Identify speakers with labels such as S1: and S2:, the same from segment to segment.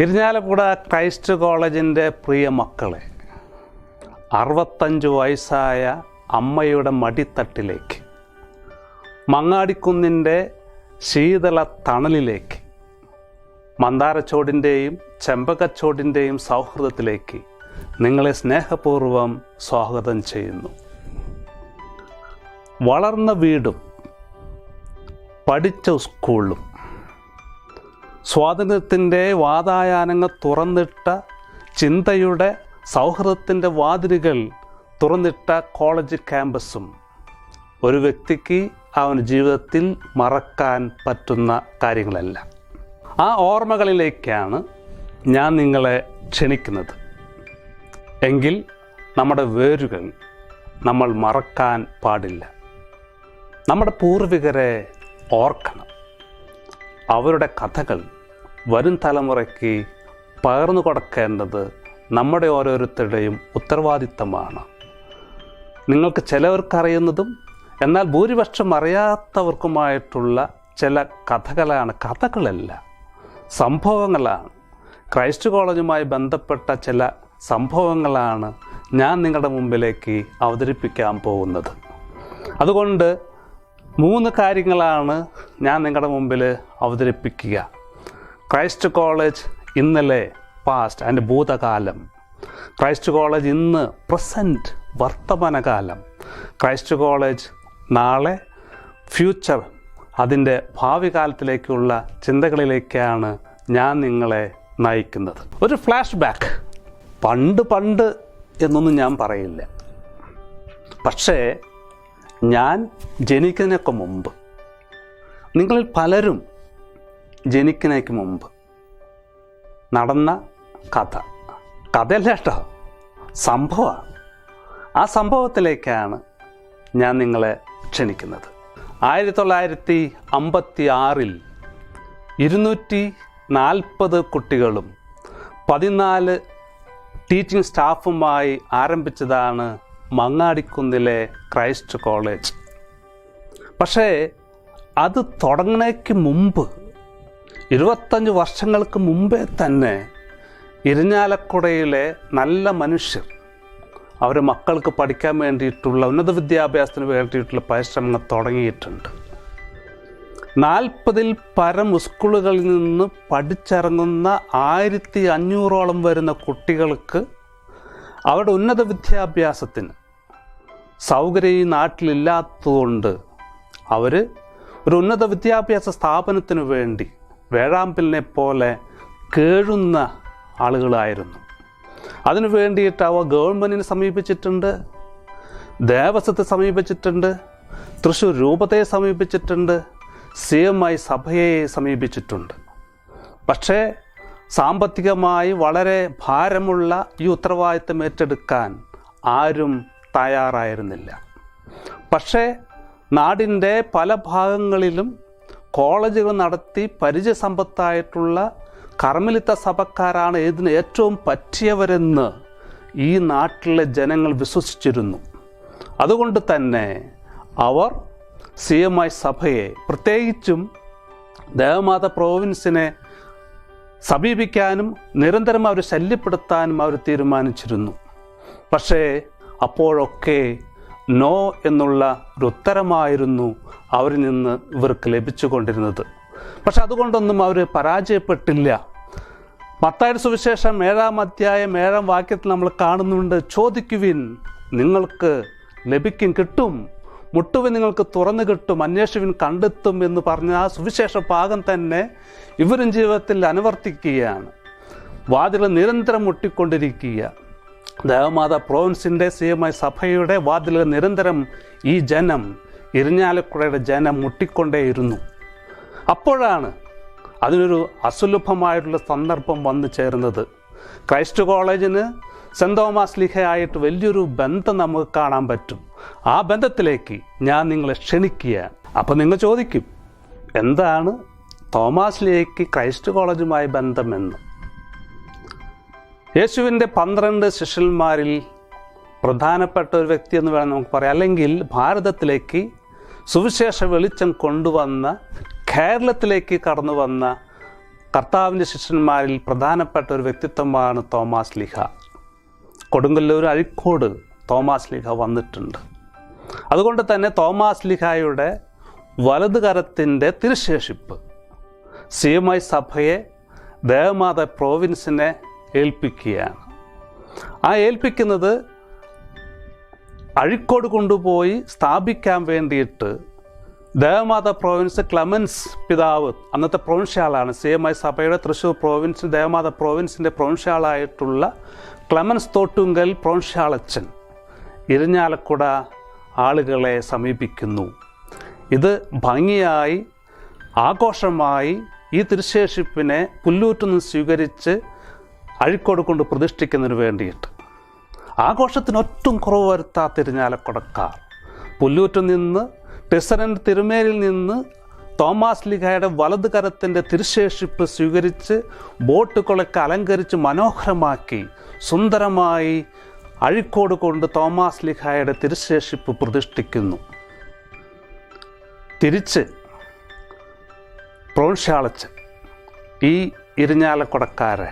S1: Irinjalakuda Christ കോളേജിൻ്റെ പ്രിയ മക്കളെ, 65 വയസ്സായ അമ്മയുടെ മടിത്തട്ടിലേക്ക്, മങ്ങാടിക്കുന്നിൻ്റെ ശീതള തണലിലേക്ക്, മന്ദാരച്ചോടിൻ്റെയും ചെമ്പകച്ചോടിൻ്റെയും സൗഹൃദത്തിലേക്ക് നിങ്ങളെ സ്നേഹപൂർവ്വം സ്വാഗതം ചെയ്യുന്നു. വളർന്ന വീടും പഠിച്ച സ്കൂളും സ്വാതന്ത്ര്യത്തിൻ്റെ വാതായനങ്ങൾ തുറന്നിട്ട ചിന്തയുടെ സൗഹൃദത്തിൻ്റെ വാതിലുകൾ തുറന്നിട്ട കോളേജ് ക്യാമ്പസും ഒരു വ്യക്തിക്ക് അവൻ ജീവിതത്തിൽ മറക്കാൻ പറ്റുന്ന കാര്യങ്ങളല്ല. ആ ഓർമ്മകളിലേക്കാണ് ഞാൻ നിങ്ങളെ ക്ഷണിക്കുന്നത്. എങ്കിൽ നമ്മുടെ വേരുകൾ നമ്മൾ മറക്കാൻ പാടില്ല. നമ്മുടെ പൂർവികരെ ഓർക്കണം. അവരുടെ കഥകൾ വരും തലമുറയ്ക്ക് പകർന്നു കൊടുക്കേണ്ടത് നമ്മുടെ ഓരോരുത്തരുടെയും ഉത്തരവാദിത്തമാണ്. നിങ്ങൾക്ക് ചിലവർക്കറിയുന്നതും എന്നാൽ ഭൂരിപക്ഷം അറിയാത്തവർക്കുമായിട്ടുള്ള ചില കഥകളല്ല, സംഭവങ്ങളാണ്. ക്രൈസ്റ്റ് കോളേജുമായി ബന്ധപ്പെട്ട ചില സംഭവങ്ങളാണ് ഞാൻ നിങ്ങളുടെ മുമ്പിലേക്ക് അവതരിപ്പിക്കാൻ പോകുന്നത്. അതുകൊണ്ട് 3 കാര്യങ്ങളാണ് ഞാൻ നിങ്ങളുടെ മുമ്പിൽ അവതരിപ്പിക്കുക. ക്രൈസ്റ്റ് കോളേജ് ഇന്നലെ, പാസ്റ്റ് ആൻഡ് ഭൂതകാലം. ക്രൈസ്റ്റ് കോളേജ് ഇന്ന്, പ്രസൻറ്റ് വർത്തമാനകാലം. ക്രൈസ്റ്റ് കോളേജ് നാളെ, ഫ്യൂച്ചർ, അതിൻ്റെ ഭാവി കാലത്തിലേക്കുള്ള ചിന്തകളിലേക്കാണ് ഞാൻ നിങ്ങളെ നയിക്കുന്നത്. ഒരു ഫ്ലാഷ് ബാക്ക്. പണ്ട് എന്നൊന്നും ഞാൻ പറയില്ല. പക്ഷേ ഞാൻ ജനിക്കുന്നതിനൊക്കെ മുമ്പ്, നിങ്ങളിൽ പലരും ജനിക്കുന്നതിന് മുമ്പ് നടന്ന കഥയല്ല കേട്ടോ, സംഭവമാണ്. ആ സംഭവത്തിലേക്കാണ് ഞാൻ നിങ്ങളെ ക്ഷണിക്കുന്നത്. 1956 240 കുട്ടികളും 14 ടീച്ചിങ് സ്റ്റാഫുമായി ആരംഭിച്ചതാണ് മങ്ങാടിക്കുന്നിലെ ക്രൈസ്റ്റ് കോളേജ്. പക്ഷേ അത് തുടങ്ങുന്നതിന് മുമ്പ്, 25 വർഷങ്ങൾക്ക് മുമ്പേ തന്നെ ഇരിഞ്ഞാലക്കുടയിലെ നല്ല മനുഷ്യർ അവർ മക്കൾക്ക് പഠിക്കാൻ വേണ്ടിയിട്ടുള്ള, ഉന്നത വിദ്യാഭ്യാസത്തിന് വേണ്ടിയിട്ടുള്ള പരിശ്രമങ്ങൾ തുടങ്ങിയിട്ടുണ്ട്. 40-ൽ പരം സ്കൂളുകളിൽ നിന്ന് പഠിച്ചിറങ്ങുന്ന 1500ഓളം വരുന്ന കുട്ടികൾക്ക് അവരുടെ ഉന്നത വിദ്യാഭ്യാസത്തിന് സൗകര്യം ഈ നാട്ടിലില്ലാത്തതുകൊണ്ട് അവർ ഒരു ഉന്നത വിദ്യാഭ്യാസ സ്ഥാപനത്തിന് വേണ്ടി വേഴാമ്പലിനെ പോലെ കേഴുന്ന ആളുകളായിരുന്നു. അതിനു വേണ്ടിയിട്ട് അവ ഗവൺമെൻറ്റിനെ സമീപിച്ചിട്ടുണ്ട്, ദേവസ്വത്തെ സമീപിച്ചിട്ടുണ്ട്, തൃശ്ശൂർ രൂപതയെ സമീപിച്ചിട്ടുണ്ട്, CMI സഭയെ സമീപിച്ചിട്ടുണ്ട്. പക്ഷേ സാമ്പത്തികമായി വളരെ ഭാരമുള്ള ഈ ഉത്തരവാദിത്തം ഏറ്റെടുക്കാൻ ആരും തയ്യാറായിരുന്നില്ല. പക്ഷേ നാടിൻ്റെ പല ഭാഗങ്ങളിലും കോളേജുകൾ നടത്തി പരിചയസമ്പത്തായിട്ടുള്ള കർമ്മലിത്ത സഭക്കാരാണ് ഇതിന് ഏറ്റവും പറ്റിയവരെന്ന് ഈ നാട്ടിലെ ജനങ്ങൾ വിശ്വസിച്ചിരുന്നു. അതുകൊണ്ട് തന്നെ അവർ CMI സഭയെ, പ്രത്യേകിച്ചും ദേവമാത പ്രോവിൻസിനെ സമീപിക്കാനും നിരന്തരം അവർ ശല്യപ്പെടുത്താനും അവർ തീരുമാനിച്ചിരുന്നു. പക്ഷേ അപ്പോഴൊക്കെ നോ എന്നുള്ള ഒരു ഉത്തരമായിരുന്നു അവരിൽ നിന്ന് ഇവർക്ക് ലഭിച്ചുകൊണ്ടിരുന്നത്. പക്ഷെ അതുകൊണ്ടൊന്നും അവർ പരാജയപ്പെട്ടില്ല. മത്തായിയുടെ സുവിശേഷം 7-ാം അധ്യായം 7-ാം വാക്യത്തിൽ നമ്മൾ കാണുന്നുണ്ട്, ചോദിക്കുവിൻ നിങ്ങൾക്ക് ലഭിക്കും, കിട്ടും, മുട്ടുവിൻ നിങ്ങൾക്ക് തുറന്നു കിട്ടും, അന്വേഷിവിൻ കണ്ടെത്തും എന്ന് പറഞ്ഞ ആ സുവിശേഷ ഭാഗം തന്നെ ഇവരും ജീവിതത്തിൽ അനുവർത്തിക്കുകയാണ്. വാതിൽ നിരന്തരം മുട്ടിക്കൊണ്ടിരിക്കുക. ദേവമാത പ്രോവിൻസിൻ്റെ CMI സഭയുടെ വാതിൽ നിരന്തരം ഈ ജനം, ഇരിഞ്ഞാലക്കുടയുടെ ജനം മുട്ടിക്കൊണ്ടേയിരുന്നു. അപ്പോഴാണ് അതിനൊരു അസുലഭമായിട്ടുള്ള സന്ദർഭം വന്നു ചേർന്നത്. ക്രൈസ്റ്റ് കോളേജിന് സെൻറ് തോമസ് ലീഹയായിട്ട് വലിയൊരു ബന്ധം നമുക്ക് കാണാൻ പറ്റും. ആ ബന്ധത്തിലേക്ക് ഞാൻ നിങ്ങളെ ക്ഷണിക്കുകയാണ്. അപ്പോൾ നിങ്ങൾ ചോദിക്കും, എന്താണ് തോമസ് ലീഹയ്ക്ക് ക്രൈസ്റ്റ് കോളേജുമായി ബന്ധമെന്ന്? യേശുവിൻ്റെ 12 ശിഷ്യന്മാരിൽ പ്രധാനപ്പെട്ട ഒരു വ്യക്തി എന്ന് വേണം നമുക്ക് പറയാം. അല്ലെങ്കിൽ ഭാരതത്തിലേക്ക് സുവിശേഷ വെളിച്ചം കൊണ്ടുവന്ന, കേരളത്തിലേക്ക് കടന്നു വന്ന കർത്താവിൻ്റെ ശിഷ്യന്മാരിൽ പ്രധാനപ്പെട്ട ഒരു വ്യക്തിത്വമാണ് തോമാസ് ലീഹ. കൊടുങ്ങല്ലൂർ അഴീക്കോട് തോമാസ് ലീഹ വന്നിട്ടുണ്ട്. അതുകൊണ്ട് തന്നെ തോമാസ് ലീഹായുടെ വലതുകരത്തിൻ്റെ തിരുശേഷിപ്പ് CMI സഭയെ ദേവമാത പ്രോവിൻസിനെ ഏൽപ്പിക്കുകയാണ്. ആ ഏൽപ്പിക്കുന്നത് അഴീക്കോട് കൊണ്ടുപോയി സ്ഥാപിക്കാൻ വേണ്ടിയിട്ട് ദേവമാത പ്രോവിൻസ് ക്ലെമൻസ് പിതാവ്, അന്നത്തെ പ്രൊവിൻഷ്യാളാണ്, CMI സഭയുടെ തൃശ്ശൂർ പ്രോവിൻസ് ദേവമാത പ്രോവിൻസിൻ്റെ പ്രൊവിൻഷ്യാളായിട്ടുള്ള ക്ലെമൻസ് തോട്ടുങ്കൽ പ്രൊവിൻഷ്യാളച്ചൻ ഇരിഞ്ഞാലക്കുട ആളുകളെ സമീപിക്കുന്നു. ഇത് ഭംഗിയായി ആഘോഷമായി ഈ തിരുശേഷിപ്പിനെ പുല്ലൂറ്റിൽ നിന്ന് സ്വീകരിച്ച് അഴീക്കോട് കൊണ്ട് പ്രതിഷ്ഠിക്കുന്നതിന് വേണ്ടിയിട്ട് ആഘോഷത്തിന് ഒട്ടും കുറവ് വരുത്താത്ത ഇരിഞ്ഞാലക്കുടക്കാർ പുല്ലൂറ്റിൽ നിന്ന് ടെസറന്റ് തിരുമേനിയിൽ നിന്ന് തോമാസ് ലീഹയുടെ വലതുകരത്തിൻ്റെ തിരുശേഷിപ്പ് സ്വീകരിച്ച് ബോട്ടുകളൊക്കെ അലങ്കരിച്ച് മനോഹരമാക്കി സുന്ദരമായി അഴീക്കോട് കൊണ്ട് തോമാസ് ലീഹയുടെ തിരുശേഷിപ്പ് പ്രതിഷ്ഠിക്കുന്നു. തിരിച്ച് പ്രൊവിൻഷ്യാളച്ചൻ ഈ ഇരിഞ്ഞാലക്കുടക്കാരെ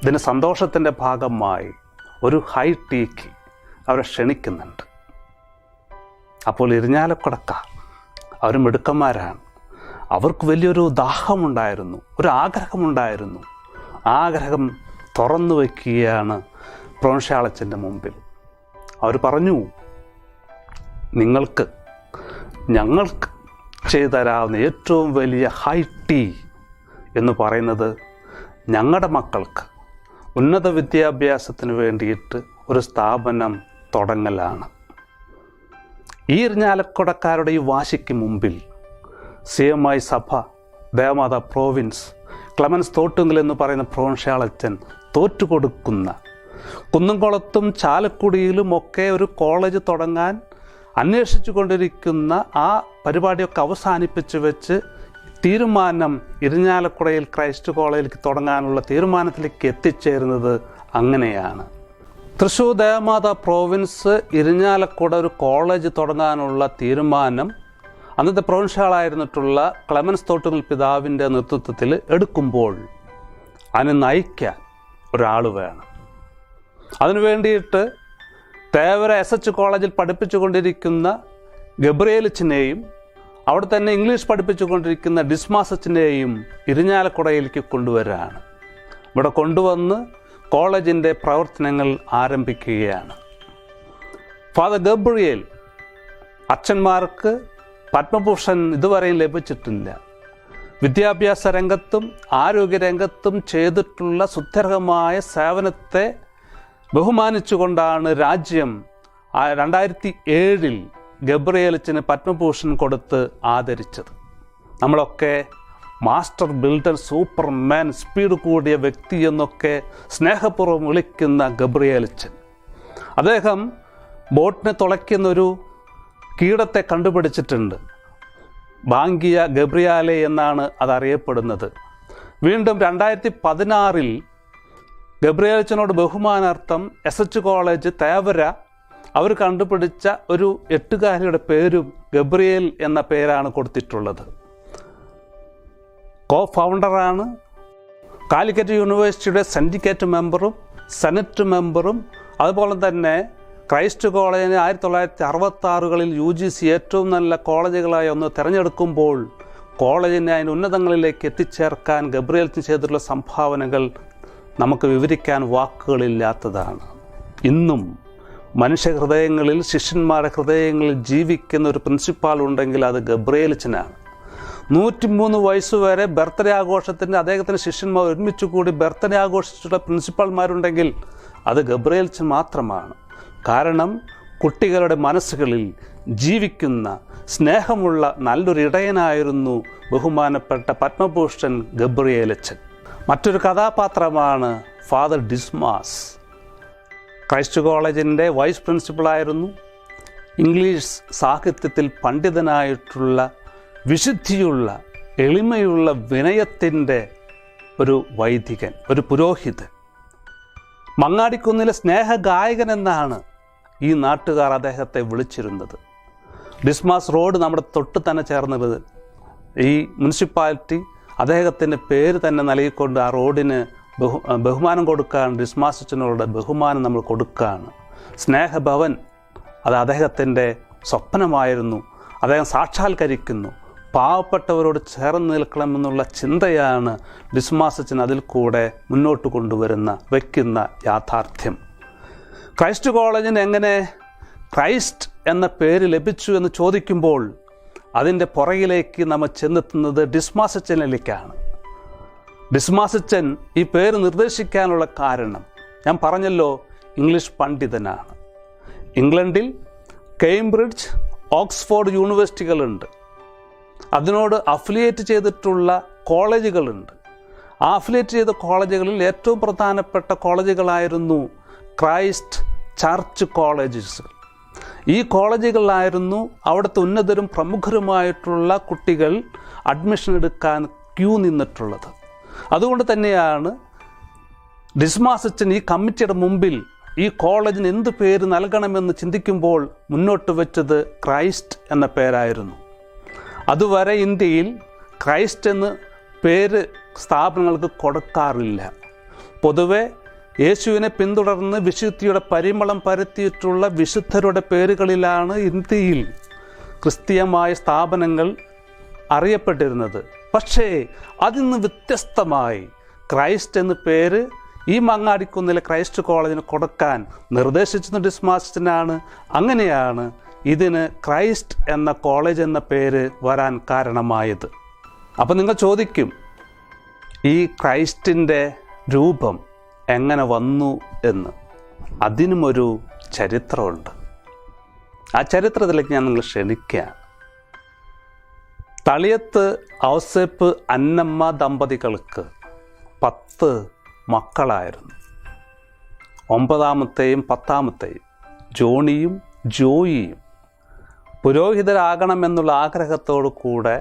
S1: ഇതിന് സന്തോഷത്തിൻ്റെ ഭാഗമായി ഒരു ഹൈ ടീക്ക് അവരെ ക്ഷണിക്കുന്നുണ്ട്. അപ്പോൾ ഇരിഞ്ഞാലക്കുടക്കാർ അവർ മിടുക്കന്മാരാണ്. അവർക്ക് വലിയൊരു ദാഹമുണ്ടായിരുന്നു, ഒരു ആഗ്രഹമുണ്ടായിരുന്നു. ആഗ്രഹം തുറന്നു വയ്ക്കുകയാണ് പ്രൊവിൻഷ്യാളച്ചൻ്റെ മുമ്പിൽ. അവർ പറഞ്ഞു, ഞങ്ങൾക്ക് ചെയ്തു തരാവുന്ന ഏറ്റവും വലിയ ഹൈ ടീ എന്ന് പറയുന്നത് ഞങ്ങളുടെ മക്കൾക്ക് ഉന്നത വിദ്യാഭ്യാസത്തിന് വേണ്ടിയിട്ട് ഒരു സ്ഥാപനം തുടങ്ങലാണ്. ഈ ഇരിഞ്ഞാലക്കുടക്കാരുടെ ഈ വാശിക്ക് മുമ്പിൽ CMI സഭ ദേവമാത പ്രോവിൻസ് ക്ലെമൻസ് തോട്ടുങ്കൽ എന്ന് പറയുന്ന പ്രൊവിൻഷ്യാളച്ചൻ തോറ്റുകൊടുക്കുന്ന, കുന്നംകുളത്തും ചാലക്കുടിയിലും ഒക്കെ ഒരു കോളേജ് തുടങ്ങാൻ അന്വേഷിച്ചു കൊണ്ടിരിക്കുന്ന ആ പരിപാടിയൊക്കെ അവസാനിപ്പിച്ച് വെച്ച് തീരുമാനം ഇരിഞ്ഞാലക്കുടയിൽ ക്രൈസ്റ്റ് കോളേജിലേക്ക് തുടങ്ങാനുള്ള തീരുമാനത്തിലേക്ക് എത്തിച്ചേരുന്നത് അങ്ങനെയാണ്. തൃശ്ശൂർ ദേവമാത പ്രോവിൻസ് ഇരിഞ്ഞാലക്കുട ഒരു കോളേജ് തുടങ്ങാനുള്ള തീരുമാനം അന്നത്തെ പ്രൊവിൻഷ്യാളായിരുന്നിട്ടുള്ള ക്ലെമൻസ് തോട്ടുങ്കൽ പിതാവിൻ്റെ നേതൃത്വത്തിൽ എടുക്കുമ്പോൾ അതിനെ നയിക്കാൻ ഒരാൾ വേണം. അതിനു വേണ്ടിയിട്ട് തേവര SH കോളേജിൽ പഠിപ്പിച്ചുകൊണ്ടിരിക്കുന്ന ഗബ്രിയേലച്ചനെയും അവിടെ തന്നെ ഇംഗ്ലീഷ് പഠിപ്പിച്ചുകൊണ്ടിരിക്കുന്ന ഡിസ്മാസ് അച്ഛനെയും ഇരിഞ്ഞാലക്കുടയിലേക്ക് കൊണ്ടുവരാണ്. ഇവിടെ കൊണ്ടുവന്ന് കോളേജിൻ്റെ പ്രവർത്തനങ്ങൾ ആരംഭിക്കുകയാണ്. ഫാദർ ഗബ്രിയേൽ അച്ഛന്മാർക്ക് പത്മഭൂഷൺ ഇതുവരെയും ലഭിച്ചിട്ടില്ല. വിദ്യാഭ്യാസ രംഗത്തും ആരോഗ്യരംഗത്തും ചെയ്തിട്ടുള്ള സുദീർഘമായ സേവനത്തെ ബഹുമാനിച്ചുകൊണ്ടാണ് രാജ്യം 2007 ഗബ്രിയേലച്ചന് പത്മഭൂഷൺ കൊടുത്ത് ആദരിച്ചത്. നമ്മളൊക്കെ മാസ്റ്റർ ബിൽഡർ, സൂപ്പർമാൻ, സ്പീഡ് കൂടിയ വ്യക്തി എന്നൊക്കെ സ്നേഹപൂർവ്വം വിളിക്കുന്ന ഗബ്രിയേലച്ചൻ, അദ്ദേഹം ബോട്ടിനെ തുളയ്ക്കുന്നൊരു കീടത്തെ കണ്ടുപിടിച്ചിട്ടുണ്ട്. ബാങ്കിയ ഗബ്രിയാലെ എന്നാണ് അതറിയപ്പെടുന്നത്. വീണ്ടും 2016 ഗബ്രിയേലച്ചനോട് ബഹുമാനാർത്ഥം SH കോളേജ് തേവര അവർ കണ്ടുപിടിച്ച ഒരു എട്ടുകാരിയുടെ പേരും ഗബ്രിയേൽ എന്ന പേരാണ് കൊടുത്തിട്ടുള്ളത്. ഫൗണ്ടറാണ്. കാലിക്കറ്റ് യൂണിവേഴ്സിറ്റിയുടെ സിൻഡിക്കേറ്റ് മെമ്പറും സെനറ്റ് മെമ്പറും അതുപോലെ തന്നെ ക്രൈസ്റ്റ് കോളേജിനെ 1966 UGC ഏറ്റവും നല്ല കോളേജുകളായി ഒന്ന് തിരഞ്ഞെടുക്കുമ്പോൾ കോളേജിനെ അതിന് ഉന്നതങ്ങളിലേക്ക് എത്തിച്ചേർക്കാൻ ഗബ്രിയേലച്ചൻ ചെയ്തിട്ടുള്ള സംഭാവനകൾ നമുക്ക് വിവരിക്കാൻ വാക്കുകളില്ലാത്തതാണ്. ഇന്നും മനുഷ്യഹൃദയങ്ങളിൽ, ശിഷ്യന്മാരുടെ ഹൃദയങ്ങളിൽ ജീവിക്കുന്ന ഒരു പ്രിൻസിപ്പാൾ ഉണ്ടെങ്കിൽ അത് ഗബ്രിയേലച്ചനാണ്. 103 വയസ്സുവരെ ബർത്ത്ഡേ ആഘോഷത്തിന് അദ്ദേഹത്തിൻ്റെ ശിഷ്യന്മാർ ഒരുമിച്ച് കൂടി ബർത്ത്ഡേ ആഘോഷിച്ചിട്ടുള്ള പ്രിൻസിപ്പാൾമാരുണ്ടെങ്കിൽ അത് ഗബ്രിയേലച്ചൻ മാത്രമാണ്. കാരണം കുട്ടികളുടെ മനസ്സുകളിൽ ജീവിക്കുന്ന സ്നേഹമുള്ള നല്ലൊരു ഇടയനായിരുന്നു ബഹുമാനപ്പെട്ട പത്മഭൂഷൺ ഗബ്രിയേലച്ചൻ. മറ്റൊരു കഥാപാത്രമാണ് ഫാദർ ഡിസ്മാസ്. ക്രൈസ്റ്റ് കോളേജിൻ്റെ വൈസ് പ്രിൻസിപ്പളായിരുന്നു. ഇംഗ്ലീഷ് സാഹിത്യത്തിൽ പണ്ഡിതനായിട്ടുള്ള, വിശുദ്ധിയുള്ള, എളിമയുള്ള, വിനയത്തിൻ്റെ ഒരു വൈദികൻ, ഒരു പുരോഹിതൻ. മങ്ങാടിക്കുന്നിലെ സ്നേഹഗായകൻ എന്നാണ് ഈ നാട്ടുകാർ അദ്ദേഹത്തെ വിളിച്ചിരുന്നത്. ഡിസ്മാസ് റോഡ് നമ്മുടെ തൊട്ട് തന്നെ ചേർന്നത്. ഈ മുനിസിപ്പാലിറ്റി അദ്ദേഹത്തിൻ്റെ പേര് തന്നെ നൽകിക്കൊണ്ട് ആ റോഡിന് ബഹുമാനം കൊടുക്കുകയാണ്. ഡിസ്മാസ് അച്ഛനോട് ബഹുമാനം നമ്മൾ കൊടുക്കുകയാണ്. സ്നേഹഭവൻ അത് അദ്ദേഹത്തിൻ്റെ സ്വപ്നമായിരുന്നു. അദ്ദേഹം സാക്ഷാത്കരിക്കുന്നു. പാവപ്പെട്ടവരോട് ചേർന്ന് നിൽക്കണമെന്നുള്ള ചിന്തയാണ് ഡിസ്മാസ് അച്ഛൻ അതിൽ കൂടെ മുന്നോട്ട് വയ്ക്കുന്ന യാഥാർത്ഥ്യം. ക്രൈസ്റ്റ് കോളേജിന് എങ്ങനെ ക്രൈസ്റ്റ് എന്ന പേര് ലഭിച്ചു എന്ന് ചോദിക്കുമ്പോൾ അതിൻ്റെ പുറകിലേക്ക് നമ്മൾ ചെന്നെത്തുന്നത് ഡിസ്മാസ് അച്ഛനിലേക്കാണ്. ഡിസ്മാസ് അച്ഛൻ ഈ പേര് നിർദ്ദേശിക്കാനുള്ള കാരണം ഞാൻ പറഞ്ഞല്ലോ, ഇംഗ്ലീഷ് പണ്ഡിതനാണ്. ഇംഗ്ലണ്ടിൽ കേംബ്രിഡ്ജ്, ഓക്സ്ഫോർഡ് യൂണിവേഴ്സിറ്റികളുണ്ട്. അതിനോട് അഫിലിയേറ്റ് ചെയ്തിട്ടുള്ള കോളേജുകളുണ്ട്. ആ അഫിലിയേറ്റ് ചെയ്ത കോളേജുകളിൽ ഏറ്റവും പ്രധാനപ്പെട്ട കോളേജുകളായിരുന്നു ക്രൈസ്റ്റ് ചർച്ച് കോളേജസ്. ഈ കോളേജുകളിലായിരുന്നു അവിടുത്തെ ഉന്നതരും പ്രമുഖരുമായിട്ടുള്ള കുട്ടികൾ അഡ്മിഷൻ എടുക്കാൻ ക്യൂ നിന്നിട്ടുള്ളത്. അതുകൊണ്ട് തന്നെയാണ് ഡിസ്മാസ് അച്ഛൻ ഈ കമ്മിറ്റിയുടെ മുമ്പിൽ ഈ കോളേജിന് എന്ത് പേര് നൽകണമെന്ന് ചിന്തിക്കുമ്പോൾ മുന്നോട്ട് വെച്ചത് ക്രൈസ്റ്റ് എന്ന പേരായിരുന്നു. അതുവരെ ഇന്ത്യയിൽ ക്രൈസ്റ്റ് എന്ന് പേര് സ്ഥാപനങ്ങൾക്ക് കൊടുക്കാറില്ല. പൊതുവെ യേശുവിനെ പിന്തുടർന്ന് വിശുദ്ധിയുടെ പരിമളം പരത്തിയിട്ടുള്ള വിശുദ്ധരുടെ പേരുകളിലാണ് ഇന്ത്യയിൽ ക്രിസ്തീയമായ സ്ഥാപനങ്ങൾ അറിയപ്പെട്ടിരുന്നത്. പക്ഷേ അതിന്ന് വ്യത്യസ്തമായി ക്രൈസ്റ്റ് എന്ന പേര് ഈ മങ്ങാടിക്കുന്നിലെ ക്രൈസ്റ്റ് കോളേജിന് കൊടുക്കാൻ നിർദ്ദേശിച്ചത് ഡിസ്മാസ് അച്ഛനാണ്. അങ്ങനെയാണ് ഇതിന് ക്രൈസ്റ്റ് എന്ന കോളേജ് എന്ന പേര് വരാൻ കാരണമായത്. അപ്പം നിങ്ങൾ ചോദിക്കും, ഈ ക്രൈസ്റ്റിൻ്റെ രൂപം എങ്ങനെ വന്നു എന്ന്. അതിനുമൊരു ചരിത്രമുണ്ട്. ആ ചരിത്രത്തിലേക്ക് ഞാൻ നിങ്ങൾ ക്ഷണിക്കുകയാണ്. തളിയത്ത് ഔസേപ്പ് അന്നമ്മ ദമ്പതികൾക്ക് 10 മക്കളായിരുന്നു. 9ാമത്തെയും 10ാമത്തെയും ജോണിയും ജോയിയും പുരോഹിതരാകണമെന്നുള്ള ആഗ്രഹത്തോടു കൂടെ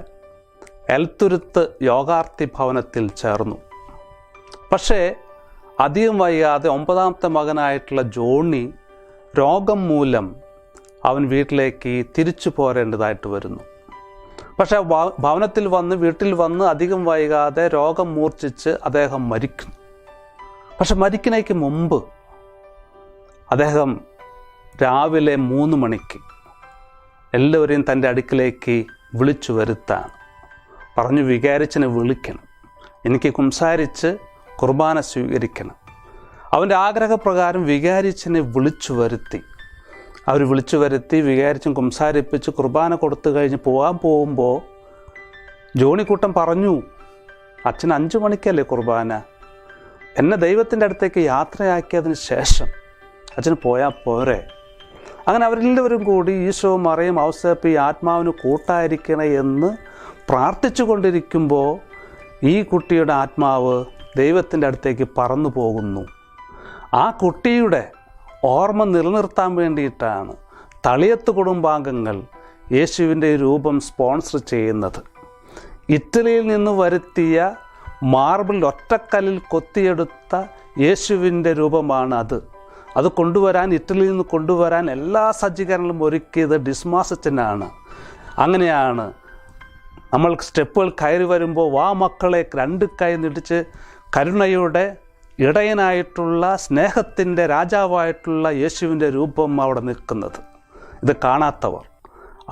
S1: എൽത്തുരുത്ത് യോഗാർത്ഥി ഭവനത്തിൽ ചേർന്നു. പക്ഷേ അധികം വൈകാതെ 9ാമത്തെ മകനായിട്ടുള്ള ജോണി രോഗം മൂലം അവൻ വീട്ടിലേക്ക് തിരിച്ചു പോരേണ്ടതായിട്ട് വരുന്നു. പക്ഷേ വീട്ടിൽ വന്ന് അധികം വൈകാതെ രോഗം മൂർച്ഛിച്ച് അദ്ദേഹം മരിക്കുന്നു. പക്ഷെ മരിക്കുന്നതിന് മുമ്പ് അദ്ദേഹം രാവിലെ 3 മണിക്ക് എല്ലാവരെയും തൻ്റെ അടുക്കിലേക്ക് വിളിച്ചു വരുത്താണ്. പറഞ്ഞു, വികാരിച്ചനെ വിളിക്കണം, എനിക്ക് കുംസാരിച്ച് കുർബാന സ്വീകരിക്കണം. അവൻ്റെ ആഗ്രഹപ്രകാരം വികാരിച്ചനെ വിളിച്ചു വരുത്തി വികാരിച്ചും കുംസാരിപ്പിച്ച് കുർബാന കൊടുത്തു കഴിഞ്ഞ് പോകുമ്പോൾ ജോണിക്കുട്ടൻ പറഞ്ഞു, അച്ഛൻ 5 മണിക്കല്ലേ കുർബാന, എന്നെ ദൈവത്തിൻ്റെ അടുത്തേക്ക് യാത്രയാക്കിയതിന് ശേഷം അച്ഛന് പോയാൽ പോരെ. അങ്ങനെ അവരെല്ലാവരും കൂടി ഈശോ മറിയം ഔസേപ്പ് ഈ ആത്മാവിന് കൂട്ടായിരിക്കണേ എന്ന് പ്രാർത്ഥിച്ചു കൊണ്ടിരിക്കുമ്പോൾ ഈ കുട്ടിയുടെ ആത്മാവ് ദൈവത്തിൻ്റെ അടുത്തേക്ക് പറന്നു പോകുന്നു. ആ കുട്ടിയുടെ ഓർമ്മ നിലനിർത്താൻ വേണ്ടിയിട്ടാണ് തളിയത്ത് കുടുംബാംഗങ്ങൾ യേശുവിൻ്റെ രൂപം സ്പോൺസർ ചെയ്യുന്നത്. ഇറ്റലിയിൽ നിന്ന് വരുത്തിയ മാർബിൾ ഒറ്റക്കല്ലിൽ കൊത്തിയെടുത്ത യേശുവിൻ്റെ രൂപമാണ് അത് കൊണ്ടുവരാൻ, ഇറ്റലിയിൽ നിന്ന് കൊണ്ടുവരാൻ എല്ലാ സജ്ജീകരണങ്ങളും ഒരുക്കിയത് ഡിസ്മാസ് അച്ഛനാണ്. അങ്ങനെയാണ് നമ്മൾ സ്റ്റെപ്പുകൾ കയറി വരുമ്പോൾ വാ മക്കളെ 2 കൈ നീട്ടിച്ച് കരുണയുടെ ഇടയനായിട്ടുള്ള സ്നേഹത്തിൻ്റെ രാജാവായിട്ടുള്ള യേശുവിൻ്റെ രൂപം അവിടെ നിൽക്കുന്നത്. ഇത് കാണാത്തവർ,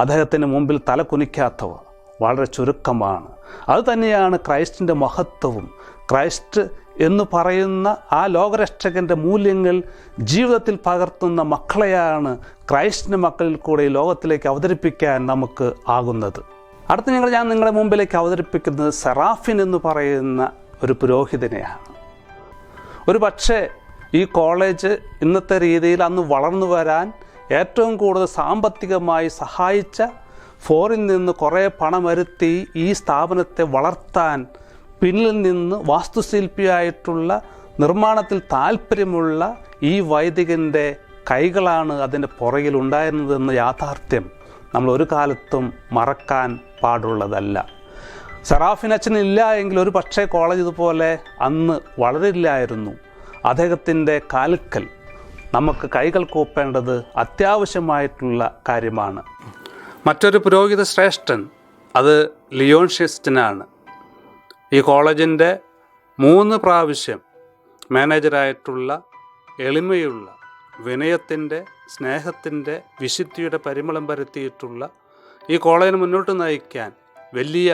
S1: അദ്ദേഹത്തിന് മുമ്പിൽ തല കുനിക്കാത്തവർ വളരെ ചുരുക്കമാണ്. അതുതന്നെയാണ് ക്രൈസ്റ്റിൻ്റെ മഹത്വവും. ക്രൈസ്റ്റ് എന്ന് പറയുന്ന ആ ലോകരക്ഷകൻ്റെ മൂല്യങ്ങൾ ജീവിതത്തിൽ പകർത്തുന്ന മക്കളെയാണ് ക്രൈസ്റ്റിൻ്റെ മക്കളിൽ കൂടെ ഈ ലോകത്തിലേക്ക് അവതരിപ്പിക്കാൻ നമുക്ക് ആകുന്നത്. അടുത്ത ഞാൻ നിങ്ങളുടെ മുമ്പിലേക്ക് അവതരിപ്പിക്കുന്നത് സെറാഫിൻ എന്ന് പറയുന്ന ഒരു പുരോഹിതനെയാണ്. ഒരു പക്ഷേ ഈ കോളേജ് ഇന്നത്തെ രീതിയിൽ അന്ന് വളർന്നു വരാൻ ഏറ്റവും കൂടുതൽ സാമ്പത്തികമായി സഹായിച്ച, ഫോറിൽ നിന്ന് കുറേ പണമരുത്തി ഈ സ്ഥാപനത്തെ വളർത്താൻ പിന്നിൽ നിന്ന് വാസ്തുശില്പിയായിട്ടുള്ള, നിർമ്മാണത്തിൽ താല്പര്യമുള്ള ഈ വൈദികൻ്റെ കൈകളാണ് അതിൻ്റെ പുറകിലുണ്ടായിരുന്നതെന്ന യാഥാർത്ഥ്യം നമ്മൾ ഒരു കാലത്തും മറക്കാൻ പാടുള്ളതല്ല. സെറാഫിൻ അച്ഛനില്ല എങ്കിൽ ഒരു പക്ഷേ കോളേജ് ഇതുപോലെ അന്ന് വളരില്ലായിരുന്നു. അദ്ദേഹത്തിൻ്റെ കാൽക്കൽ നമുക്ക് കൈകൾ കൂപ്പേണ്ടത് അത്യാവശ്യമായിട്ടുള്ള കാര്യമാണ്. മറ്റൊരു പുരോഹിത ശ്രേഷ്ഠൻ അത് ലിയോൺഷ്യസ്റ്റിനാണ്. ഈ കോളേജിൻ്റെ 3 പ്രാവശ്യം മാനേജരായിട്ടുള്ള എളിമയുള്ള വിനയത്തിൻ്റെ, സ്നേഹത്തിൻ്റെ, വിശുദ്ധിയുടെ പരിമളം പരത്തിയിട്ടുള്ള ഈ കോളേജിനെ മുന്നോട്ട് നയിക്കാൻ വലിയ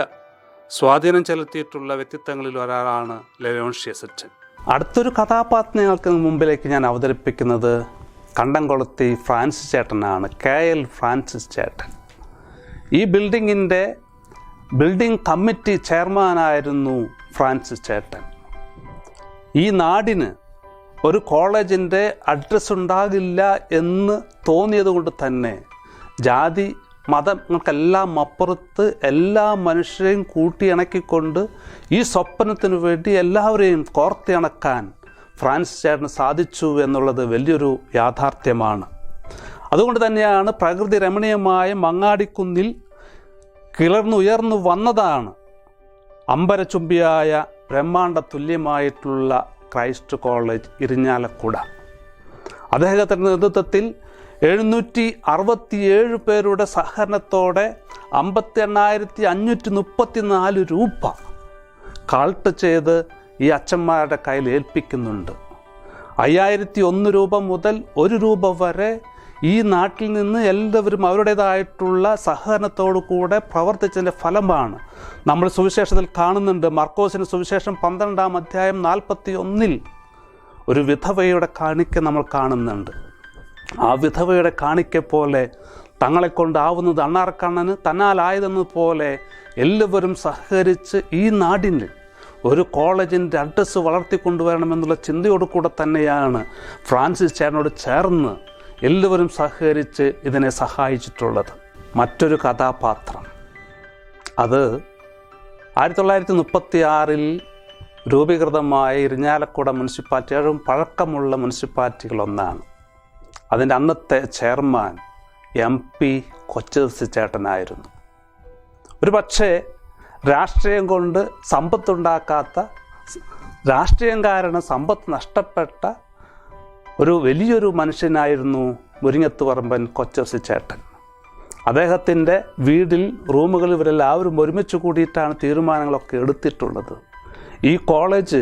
S1: സ്വാധീനം ചെലുത്തിയിട്ടുള്ള വ്യക്തിത്വങ്ങളിൽ ഒരാളാണ് ലെലോഷ്യസ് അച്ഛൻ. അടുത്തൊരു കഥാപാത്രങ്ങൾക്ക് മുമ്പിലേക്ക് ഞാൻ അവതരിപ്പിക്കുന്നത് കണ്ടംകൊളുത്തി ഫ്രാൻസിസ് ചേട്ടനാണ്. KL ഫ്രാൻസിസ് ചേട്ടൻ ഈ ബിൽഡിംഗ് കമ്മിറ്റി ചെയർമാനായിരുന്നു ഫ്രാൻസിസ് ചേട്ടൻ. ഈ നാടിന് ഒരു കോളേജിൻ്റെ അഡ്രസ്സ് ഉണ്ടാകില്ല എന്ന് തോന്നിയത് കൊണ്ട് തന്നെ ജാതി മതങ്ങൾക്കെല്ലാം അപ്പുറത്ത് എല്ലാ മനുഷ്യരെയും കൂട്ടിയിണക്കിക്കൊണ്ട് ഈ സ്വപ്നത്തിനു വേണ്ടി എല്ലാവരെയും കോർത്തിണക്കാൻ ഫ്രാൻസിസ് ചേട്ടന് സാധിച്ചു എന്നുള്ളത് വലിയൊരു യാഥാർത്ഥ്യമാണ്. അതുകൊണ്ട് തന്നെയാണ് പ്രകൃതി രമണീയമായ മങ്ങാടിക്കുന്നിൽ കിളർന്നുയർന്നു വന്നതാണ് അമ്പരചുംബിയായ ബ്രഹ്മാണ്ഡ തുല്യമായിട്ടുള്ള ക്രൈസ്റ്റ് കോളേജ് ഇരിഞ്ഞാലക്കുട. അദ്ദേഹത്തിൻ്റെ നേതൃത്വത്തിൽ 767 പേരുടെ സഹകരണത്തോടെ 58,534 രൂപ കളക്ട് ചെയ്ത് ഈ അച്ഛന്മാരുടെ കയ്യിൽ ഏൽപ്പിക്കുന്നുണ്ട്. 5001 രൂപ മുതൽ 1 രൂപ വരെ ഈ നാട്ടിൽ നിന്ന് എല്ലാവരും അവരുടേതായിട്ടുള്ള സഹകരണത്തോടു കൂടെ പ്രവർത്തിച്ചതിൻ്റെ ഫലമാണ് നമ്മൾ സുവിശേഷത്തിൽ കാണുന്നുണ്ട്. മർക്കോസിന് സുവിശേഷം 12-ാം അധ്യായം 41 ഒരു വിധവയുടെ കാണിക്ക നമ്മൾ കാണുന്നുണ്ട്. ആ വിധവയുടെ കാണിക്ക പോലെ തങ്ങളെക്കൊണ്ടാവുന്നത് അണ്ണാറക്കണ്ണന് തന്നാലായതെന്നതുപോലെ എല്ലാവരും സഹകരിച്ച് ഈ നാടിന് ഒരു കോളേജിൻ്റെ അഡ്രസ്സ് വളർത്തിക്കൊണ്ടുവരണമെന്നുള്ള ചിന്തയോടു കൂടെ തന്നെയാണ് ഫ്രാൻസിസ് ചേട്ടനോട് ചേർന്ന് എല്ലാവരും സഹകരിച്ച് ഇതിനെ സഹായിച്ചിട്ടുള്ളത്. മറ്റൊരു കഥാപാത്രം അത് 1936 രൂപീകൃതമായ ഇരിഞ്ഞാലക്കുട മുനിസിപ്പാലിറ്റി ഏറ്റവും പഴക്കമുള്ള മുനിസിപ്പാലിറ്റികളൊന്നാണ്. അതിൻ്റെ അന്നത്തെ ചെയർമാൻ MP കൊച്ചൗസി ചേട്ടനായിരുന്നു. ഒരു പക്ഷേ രാഷ്ട്രീയം കൊണ്ട് സമ്പത്തുണ്ടാക്കാത്ത, രാഷ്ട്രീയം കാരണം സമ്പത്ത് നഷ്ടപ്പെട്ട ഒരു വലിയൊരു മനുഷ്യനായിരുന്നു മുരിങ്ങത്തുപറമ്പൻ കൊച്ചൗസി ചേട്ടൻ. അദ്ദേഹത്തിൻ്റെ വീടിൽ റൂമുകളിൽ ഇവരെല്ലാവരും ഒരുമിച്ച് കൂടിയിട്ടാണ് തീരുമാനങ്ങളൊക്കെ എടുത്തിട്ടുള്ളത്. ഈ കോളേജ്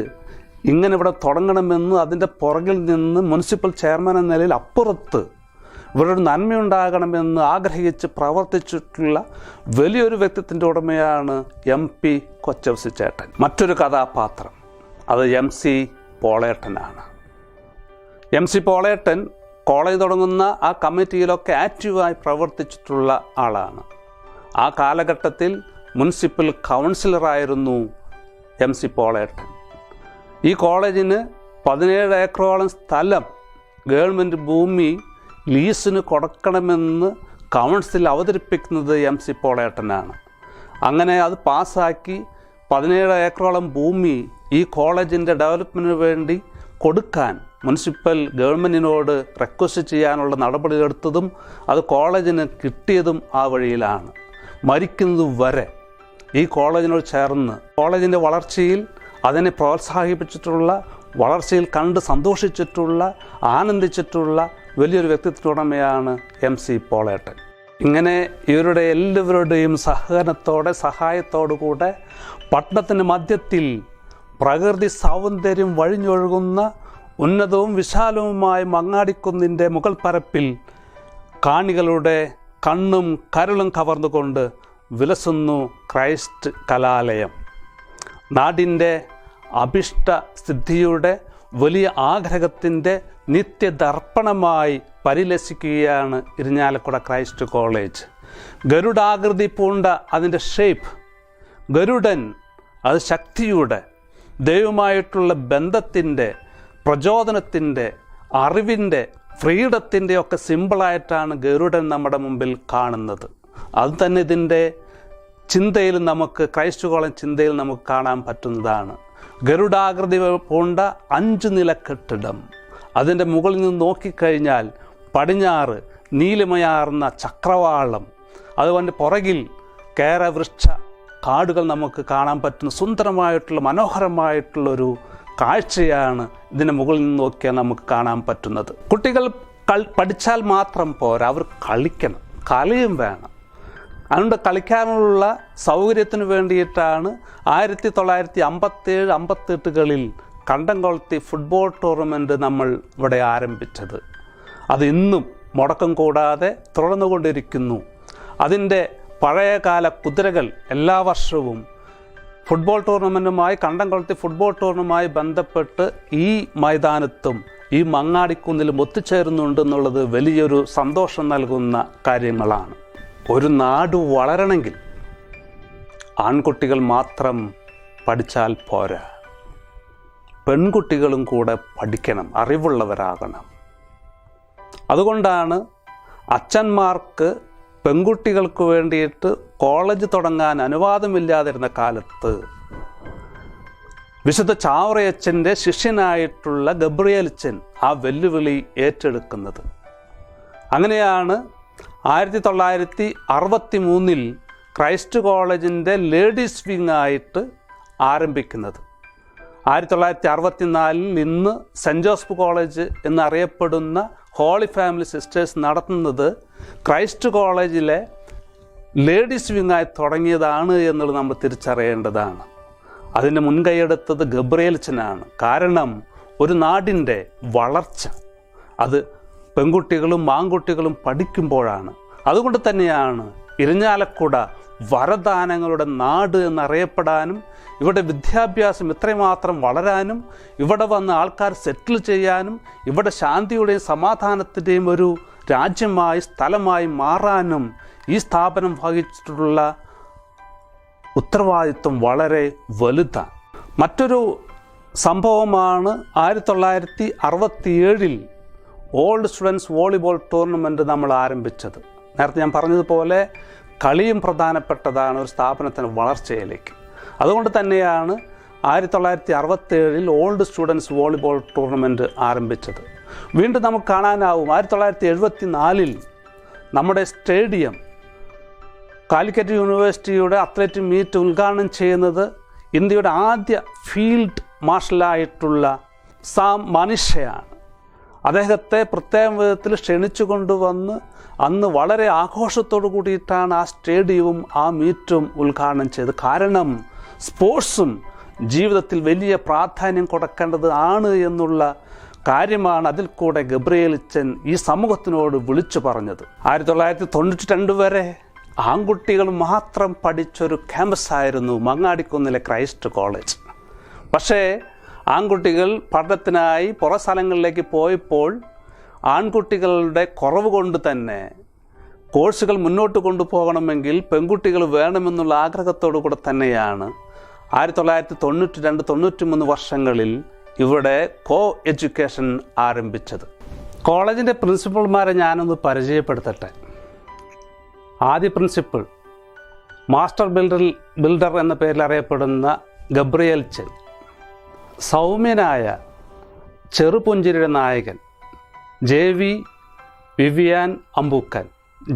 S1: ഇങ്ങനെ ഇവിടെ തുടങ്ങണമെന്ന് അതിൻ്റെ പുറകിൽ നിന്ന് മുനിസിപ്പൽ ചെയർമാൻ എന്ന നിലയിൽ അപ്പുറത്ത് ഇവരുടെ നന്മയുണ്ടാകണമെന്ന് ആഗ്രഹിച്ച് പ്രവർത്തിച്ചിട്ടുള്ള വലിയൊരു വ്യക്തിത്വത്തിൻ്റെ ഉടമയാണ് MP കൊച്ചൗസി ചേട്ടൻ. മറ്റൊരു കഥാപാത്രം അത് MC പോളേട്ടനാണ്. MC പോളേട്ടൻ കോളേജ് തുടങ്ങുന്ന ആ കമ്മിറ്റിയിലൊക്കെ ആക്റ്റീവായി പ്രവർത്തിച്ചിട്ടുള്ള ആളാണ്. ആ കാലഘട്ടത്തിൽ മുനിസിപ്പൽ കൗൺസിലറായിരുന്നു MC പോളേട്ടൻ. ഈ കോളേജിന് 17 ഏക്കറോളം സ്ഥലം ഗവൺമെൻറ് ഭൂമി ലീസിന് കൊടുക്കണമെന്ന് കൗൺസിൽ അവതരിപ്പിക്കുന്നത് MC പോളേട്ടനാണ്. അങ്ങനെ അത് പാസ്സാക്കി 17 ഏക്കറോളം ഭൂമി ഈ കോളേജിൻ്റെ ഡെവലപ്മെൻറ്റിന് വേണ്ടി കൊടുക്കാൻ മുനിസിപ്പൽ ഗവൺമെൻറ്റിനോട് റിക്വസ്റ്റ് ചെയ്യാനുള്ള നടപടിയെടുത്തതും അത് കോളേജിന് കിട്ടിയതും ആ വഴിയിലാണ്. മരിക്കുന്നത് വരെ ഈ കോളേജിനോട് ചേർന്ന് കോളേജിൻ്റെ വളർച്ചയിൽ അതിനെ പ്രോത്സാഹിപ്പിച്ചിട്ടുള്ള, വളർച്ചയിൽ കണ്ട് സന്തോഷിച്ചിട്ടുള്ള, ആനന്ദിച്ചിട്ടുള്ള വലിയൊരു വ്യക്തിത്വമുടമയാണ് MC പോളേട്ടൻ. ഇങ്ങനെ ഇവരുടെ എല്ലാവരുടെയും സഹകരണത്തോടെ, സഹായത്തോടു കൂടെ പട്ടണത്തിൻ്റെ മധ്യത്തിൽ പ്രകൃതി സൗന്ദര്യം വഴിഞ്ഞൊഴുകുന്ന ഉന്നതവും വിശാലവുമായ മങ്ങാടിക്കുന്നിൻ്റെ മുകൾ പരപ്പിൽ കാണികളുടെ കണ്ണും കരളും കവർന്നുകൊണ്ട് വിലസുന്നു ക്രൈസ്റ്റ് കലാലയം. നാടിൻ്റെ അഭിഷ്ട സിദ്ധിയുടെ വലിയ ആഗ്രഹത്തിൻ്റെ നിത്യദർപ്പണമായി പരിലസിക്കുകയാണ് ഇരിഞ്ഞാലക്കുട ക്രൈസ്റ്റ് കോളേജ്. ഗരുഡാകൃതി പൂണ്ട അതിൻ്റെ ഷേപ്പ്, ഗരുഡൻ അത് ശക്തിയുടെ, ദൈവമായിട്ടുള്ള ബന്ധത്തിൻ്റെ, പ്രചോദനത്തിൻ്റെ, അറിവിൻ്റെ, ഫ്രീഡത്തിൻ്റെ ഒക്കെ സിമ്പിളായിട്ടാണ് ഗരുഡൻ നമ്മുടെ മുമ്പിൽ കാണുന്നത്. അത് തന്നെ ഇതിൻ്റെ ചിന്തയിൽ നമുക്ക്, ക്രൈസ്റ്റ് കോളേജ് ചിന്തയിൽ നമുക്ക് കാണാൻ പറ്റുന്നതാണ്. ഗരുഡാകൃതി പൂണ്ട 5 നില കെട്ടിടം, അതിൻ്റെ മുകളിൽ നിന്ന് നോക്കിക്കഴിഞ്ഞാൽ പടിഞ്ഞാറ് നീലിമയാർന്ന ചക്രവാളം, അതുകൊണ്ട് പുറകിൽ കേരവൃക്ഷ കാടുകൾ നമുക്ക് കാണാൻ പറ്റുന്ന സുന്ദരമായിട്ടുള്ള മനോഹരമായിട്ടുള്ളൊരു കാഴ്ചയാണ് ഇതിൻ്റെ മുകളിൽ നിന്ന് നോക്കിയാൽ നമുക്ക് കാണാൻ പറ്റുന്നത്. കുട്ടികൾ പഠിച്ചാൽ മാത്രം പോരാ, അവർ കളിക്കണം, കലയും വേണം. അതുകൊണ്ട് കളിക്കാനുള്ള സൗകര്യത്തിന് വേണ്ടിയിട്ടാണ് 1957-58 കണ്ടംകൊളുത്തി ഫുട്ബോൾ ടൂർണമെൻറ്റ് നമ്മൾ ഇവിടെ ആരംഭിച്ചത്. അത് ഇന്നും മുടക്കം കൂടാതെ തുടർന്നുകൊണ്ടിരിക്കുന്നു. അതിൻ്റെ പഴയകാല കുതിരകൾ എല്ലാ വർഷവും ഫുട്ബോൾ ടൂർണമെൻറ്റുമായി കണ്ടംകൊളുത്തി ഫുട്ബോൾ ടൂർണമെൻറ്റുമായി ബന്ധപ്പെട്ട് ഈ മൈതാനത്തും ഈ മങ്ങാടിക്കുന്നിലും ഒത്തുചേരുന്നുണ്ടെന്നുള്ളത് വലിയൊരു സന്തോഷം നൽകുന്ന കാര്യങ്ങളാണ്. ഒരു നാട് വളരണമെങ്കിൽ ആൺകുട്ടികൾ മാത്രം പഠിച്ചാൽ പോരാ, പെൺകുട്ടികളും കൂടെ പഠിക്കണം, അറിവുള്ളവരാകണം. അതുകൊണ്ടാണ് അച്ഛന്മാർക്ക് പെൺകുട്ടികൾക്ക് വേണ്ടിയിട്ട് കോളേജ് തുടങ്ങാൻ അനുവാദമില്ലാതിരുന്ന കാലത്ത് വിശുദ്ധ ചാവറയച്ചൻ്റെ ശിഷ്യനായിട്ടുള്ള ഗബ്രിയേലച്ചൻ ആ വെല്ലുവിളി ഏറ്റെടുക്കുന്നത്. അങ്ങനെയാണ് 1963 ക്രൈസ്റ്റ് കോളേജിൻ്റെ ലേഡീസ് വിങ് ആയിട്ട് ആരംഭിക്കുന്നത്. 1964 ഇന്ന് സെൻറ്റ് ജോസഫ് കോളേജ് എന്നറിയപ്പെടുന്ന ഹോളി ഫാമിലി സിസ്റ്റേഴ്സ് നടത്തുന്നത് ക്രൈസ്റ്റ് കോളേജിലെ ലേഡീസ് വിങ്ങായി തുടങ്ങിയതാണ് എന്നുള്ളത് നമ്മൾ തിരിച്ചറിയേണ്ടതാണ്. അതിന് മുൻകൈയെടുത്തത് ഗബ്രിയേലച്ചനാണ്. കാരണം ഒരു നാടിൻ്റെ വളർച്ച അത് പെൺകുട്ടികളും ആൺകുട്ടികളും പഠിക്കുമ്പോഴാണ്. അതുകൊണ്ട് തന്നെയാണ് ഇരിഞ്ഞാലക്കുട വരദാനങ്ങളുടെ നാട് എന്നറിയപ്പെടാനും ഇവിടെ വിദ്യാഭ്യാസം ഇത്രമാത്രം വളരാനും ഇവിടെ വന്ന് ആൾക്കാർ സെറ്റിൽ ചെയ്യാനും ഇവിടെ ശാന്തിയുടെയും സമാധാനത്തിൻ്റെയും ഒരു രാജ്യമായി സ്ഥലമായി മാറാനും ഈ സ്ഥാപനം വഹിച്ചിട്ടുള്ള ഉത്തരവാദിത്വം വളരെ വലുതാണ്. മറ്റൊരു സംഭവമാണ് 1967 ഓൾഡ് സ്റ്റുഡൻസ് വോളിബോൾ ടൂർണമെൻറ്റ് നമ്മൾ ആരംഭിച്ചത്. നേരത്തെ ഞാൻ പറഞ്ഞതുപോലെ കളിയും പ്രധാനപ്പെട്ടതാണ് ഒരു സ്ഥാപനത്തിൻ്റെ വളർച്ചയിലേക്ക്. അതുകൊണ്ട് തന്നെയാണ് 1967 ഓൾഡ് സ്റ്റുഡൻസ് വോളിബോൾ ടൂർണമെൻറ്റ് ആരംഭിച്ചത്. വീണ്ടും നമുക്ക് കാണാനാവും 1974 നമ്മുടെ സ്റ്റേഡിയം കാലിക്കറ്റ് യൂണിവേഴ്സിറ്റിയുടെ അത്ലറ്റിക് മീറ്റ് ഉദ്ഘാടനം ചെയ്യുന്നത് ഇന്ത്യയുടെ ആദ്യ ഫീൽഡ് മാർഷലായിട്ടുള്ള സാം മനിഷയാണ്. അദ്ദേഹത്തെ പ്രത്യേക വിധത്തിൽ ക്ഷണിച്ചു കൊണ്ടുവന്ന് അന്ന് വളരെ ആഘോഷത്തോടു കൂടിയിട്ടാണ് ആ സ്റ്റേഡിയവും ആ മീറ്റും ഉദ്ഘാടനം ചെയ്തത്. കാരണം സ്പോർട്സും ജീവിതത്തിൽ വലിയ പ്രാധാന്യം കൊടുക്കേണ്ടത് ആണ് എന്നുള്ള കാര്യമാണ് അതിൽ കൂടെ ഗബ്രിയേലച്ചൻ ഈ സമൂഹത്തിനോട് വിളിച്ചു പറഞ്ഞത്. 1992 വരെ ആൺകുട്ടികൾ മാത്രം പഠിച്ചൊരു ക്യാമ്പസായിരുന്നു മങ്ങാടിക്കുന്നിലെ ക്രൈസ്റ്റ് കോളേജ്. പക്ഷേ ആൺകുട്ടികൾ പഠനത്തിനായി പുറ സ്ഥലങ്ങളിലേക്ക് പോയപ്പോൾ ആൺകുട്ടികളുടെ കുറവ് കൊണ്ട് തന്നെ കോഴ്സുകൾ മുന്നോട്ട് കൊണ്ടുപോകണമെങ്കിൽ പെൺകുട്ടികൾ വേണമെന്നുള്ള ആഗ്രഹത്തോടു കൂടെ തന്നെയാണ് 1992-93 വർഷങ്ങളിൽ ഇവിടെ കോ എഡ്യൂക്കേഷൻ ആരംഭിച്ചത്. കോളേജിൻ്റെ പ്രിൻസിപ്പൽമാരെ ഞാനൊന്ന് പരിചയപ്പെടുത്തട്ടെ. ആദ്യ പ്രിൻസിപ്പൽ മാസ്റ്റർ ബിൽഡർ എന്ന പേരിൽ അറിയപ്പെടുന്ന ഗബ്രിയേലച്ചൻ, സൗമ്യനായ ചെറുപുഞ്ചിരിയുടെ നായകൻ JV Vivian Ambookkan,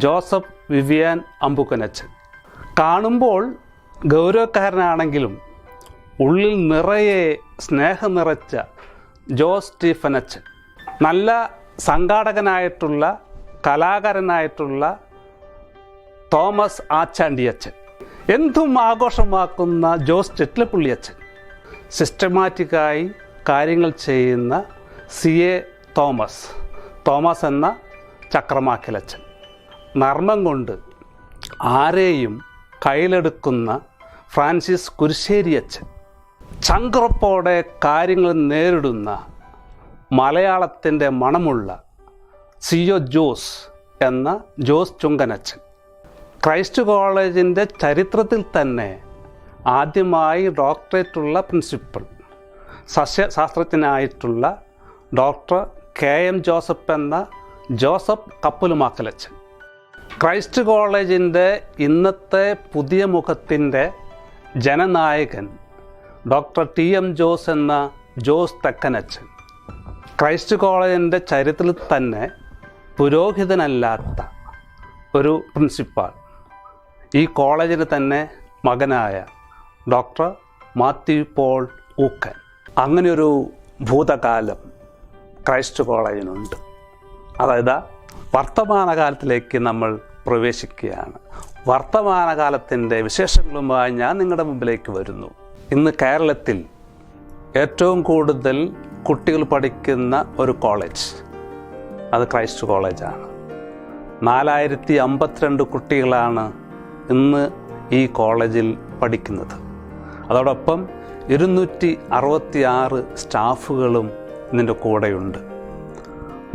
S1: Joseph Vivian അമ്പൂക്കനച്ചൻ. കാണുമ്പോൾ ഗൗരവക്കാരനാണെങ്കിലും ഉള്ളിൽ നിറയെ സ്നേഹം നിറച്ച ജോസ് സ്റ്റീഫനച്ചൻ, നല്ല സംഘാടകനായിട്ടുള്ള കലാകാരനായിട്ടുള്ള തോമസ് ആച്ചാണ്ടിയച്ചൻ, എന്തും ആഘോഷമാക്കുന്ന ജോസ് ചെറ്റ്ലപ്പുള്ളിയച്ചൻ, സിസ്റ്റമാറ്റിക്കായി കാര്യങ്ങൾ ചെയ്യുന്ന CA തോമസ് എന്ന ചക്രമാക്കിലച്ചൻ, നർമ്മം കൊണ്ട് ആരെയും കയ്യിലെടുക്കുന്ന ഫ്രാൻസിസ് കുരിശ്ശേരിയച്ചൻ, ചങ്കുറപ്പോടെ കാര്യങ്ങൾ നേരിടുന്ന മലയാളത്തിൻ്റെ മണമുള്ള CO ജോസ് എന്ന ജോസ് ചുങ്കനച്ചൻ, ക്രൈസ്റ്റ് കോളേജിൻ്റെ ചരിത്രത്തിൽ തന്നെ ആദ്യമായി ഡോക്ടറേറ്റുള്ള പ്രിൻസിപ്പൽ സസ്യശാസ്ത്രജ്ഞനായിട്ടുള്ള ഡോക്ടർ KM ജോസഫ് എന്ന ജോസഫ് കപ്പലുമാക്കലച്ചൻ, ക്രൈസ്റ്റ് കോളേജിൻ്റെ ഇന്നത്തെ പുതിയ മുഖത്തിൻ്റെ ജനനായകൻ ഡോക്ടർ TM ജോസ് എന്ന ജോസ് തെക്കനച്ചൻ, ക്രൈസ്റ്റ് കോളേജിൻ്റെ ചരിത്രത്തിൽ തന്നെ പുരോഹിതനല്ലാത്ത ഒരു പ്രിൻസിപ്പാൾ, ഈ കോളേജിന് തന്നെ മകനായ ഡോക്ടർ മാത്യു പോൾ ഊക്കൻ. അങ്ങനെയൊരു ഭൂതകാലം ക്രൈസ്റ്റ് കോളേജിനുണ്ട്. അതായത് വർത്തമാനകാലത്തിലേക്ക് നമ്മൾ പ്രവേശിക്കുകയാണ്. വർത്തമാനകാലത്തിൻ്റെ വിശേഷങ്ങളുമായി ഞാൻ നിങ്ങളുടെ മുമ്പിലേക്ക് വരുന്നു. ഇന്ന് കേരളത്തിൽ ഏറ്റവും കൂടുതൽ കുട്ടികൾ പഠിക്കുന്ന ഒരു കോളേജ് അത് ക്രൈസ്റ്റ് കോളേജാണ്. 4052 കുട്ടികളാണ് ഇന്ന് ഈ കോളേജിൽ പഠിക്കുന്നത്. അതോടൊപ്പം 266 സ്റ്റാഫുകളും ഇതിൻ്റെ കൂടെയുണ്ട്.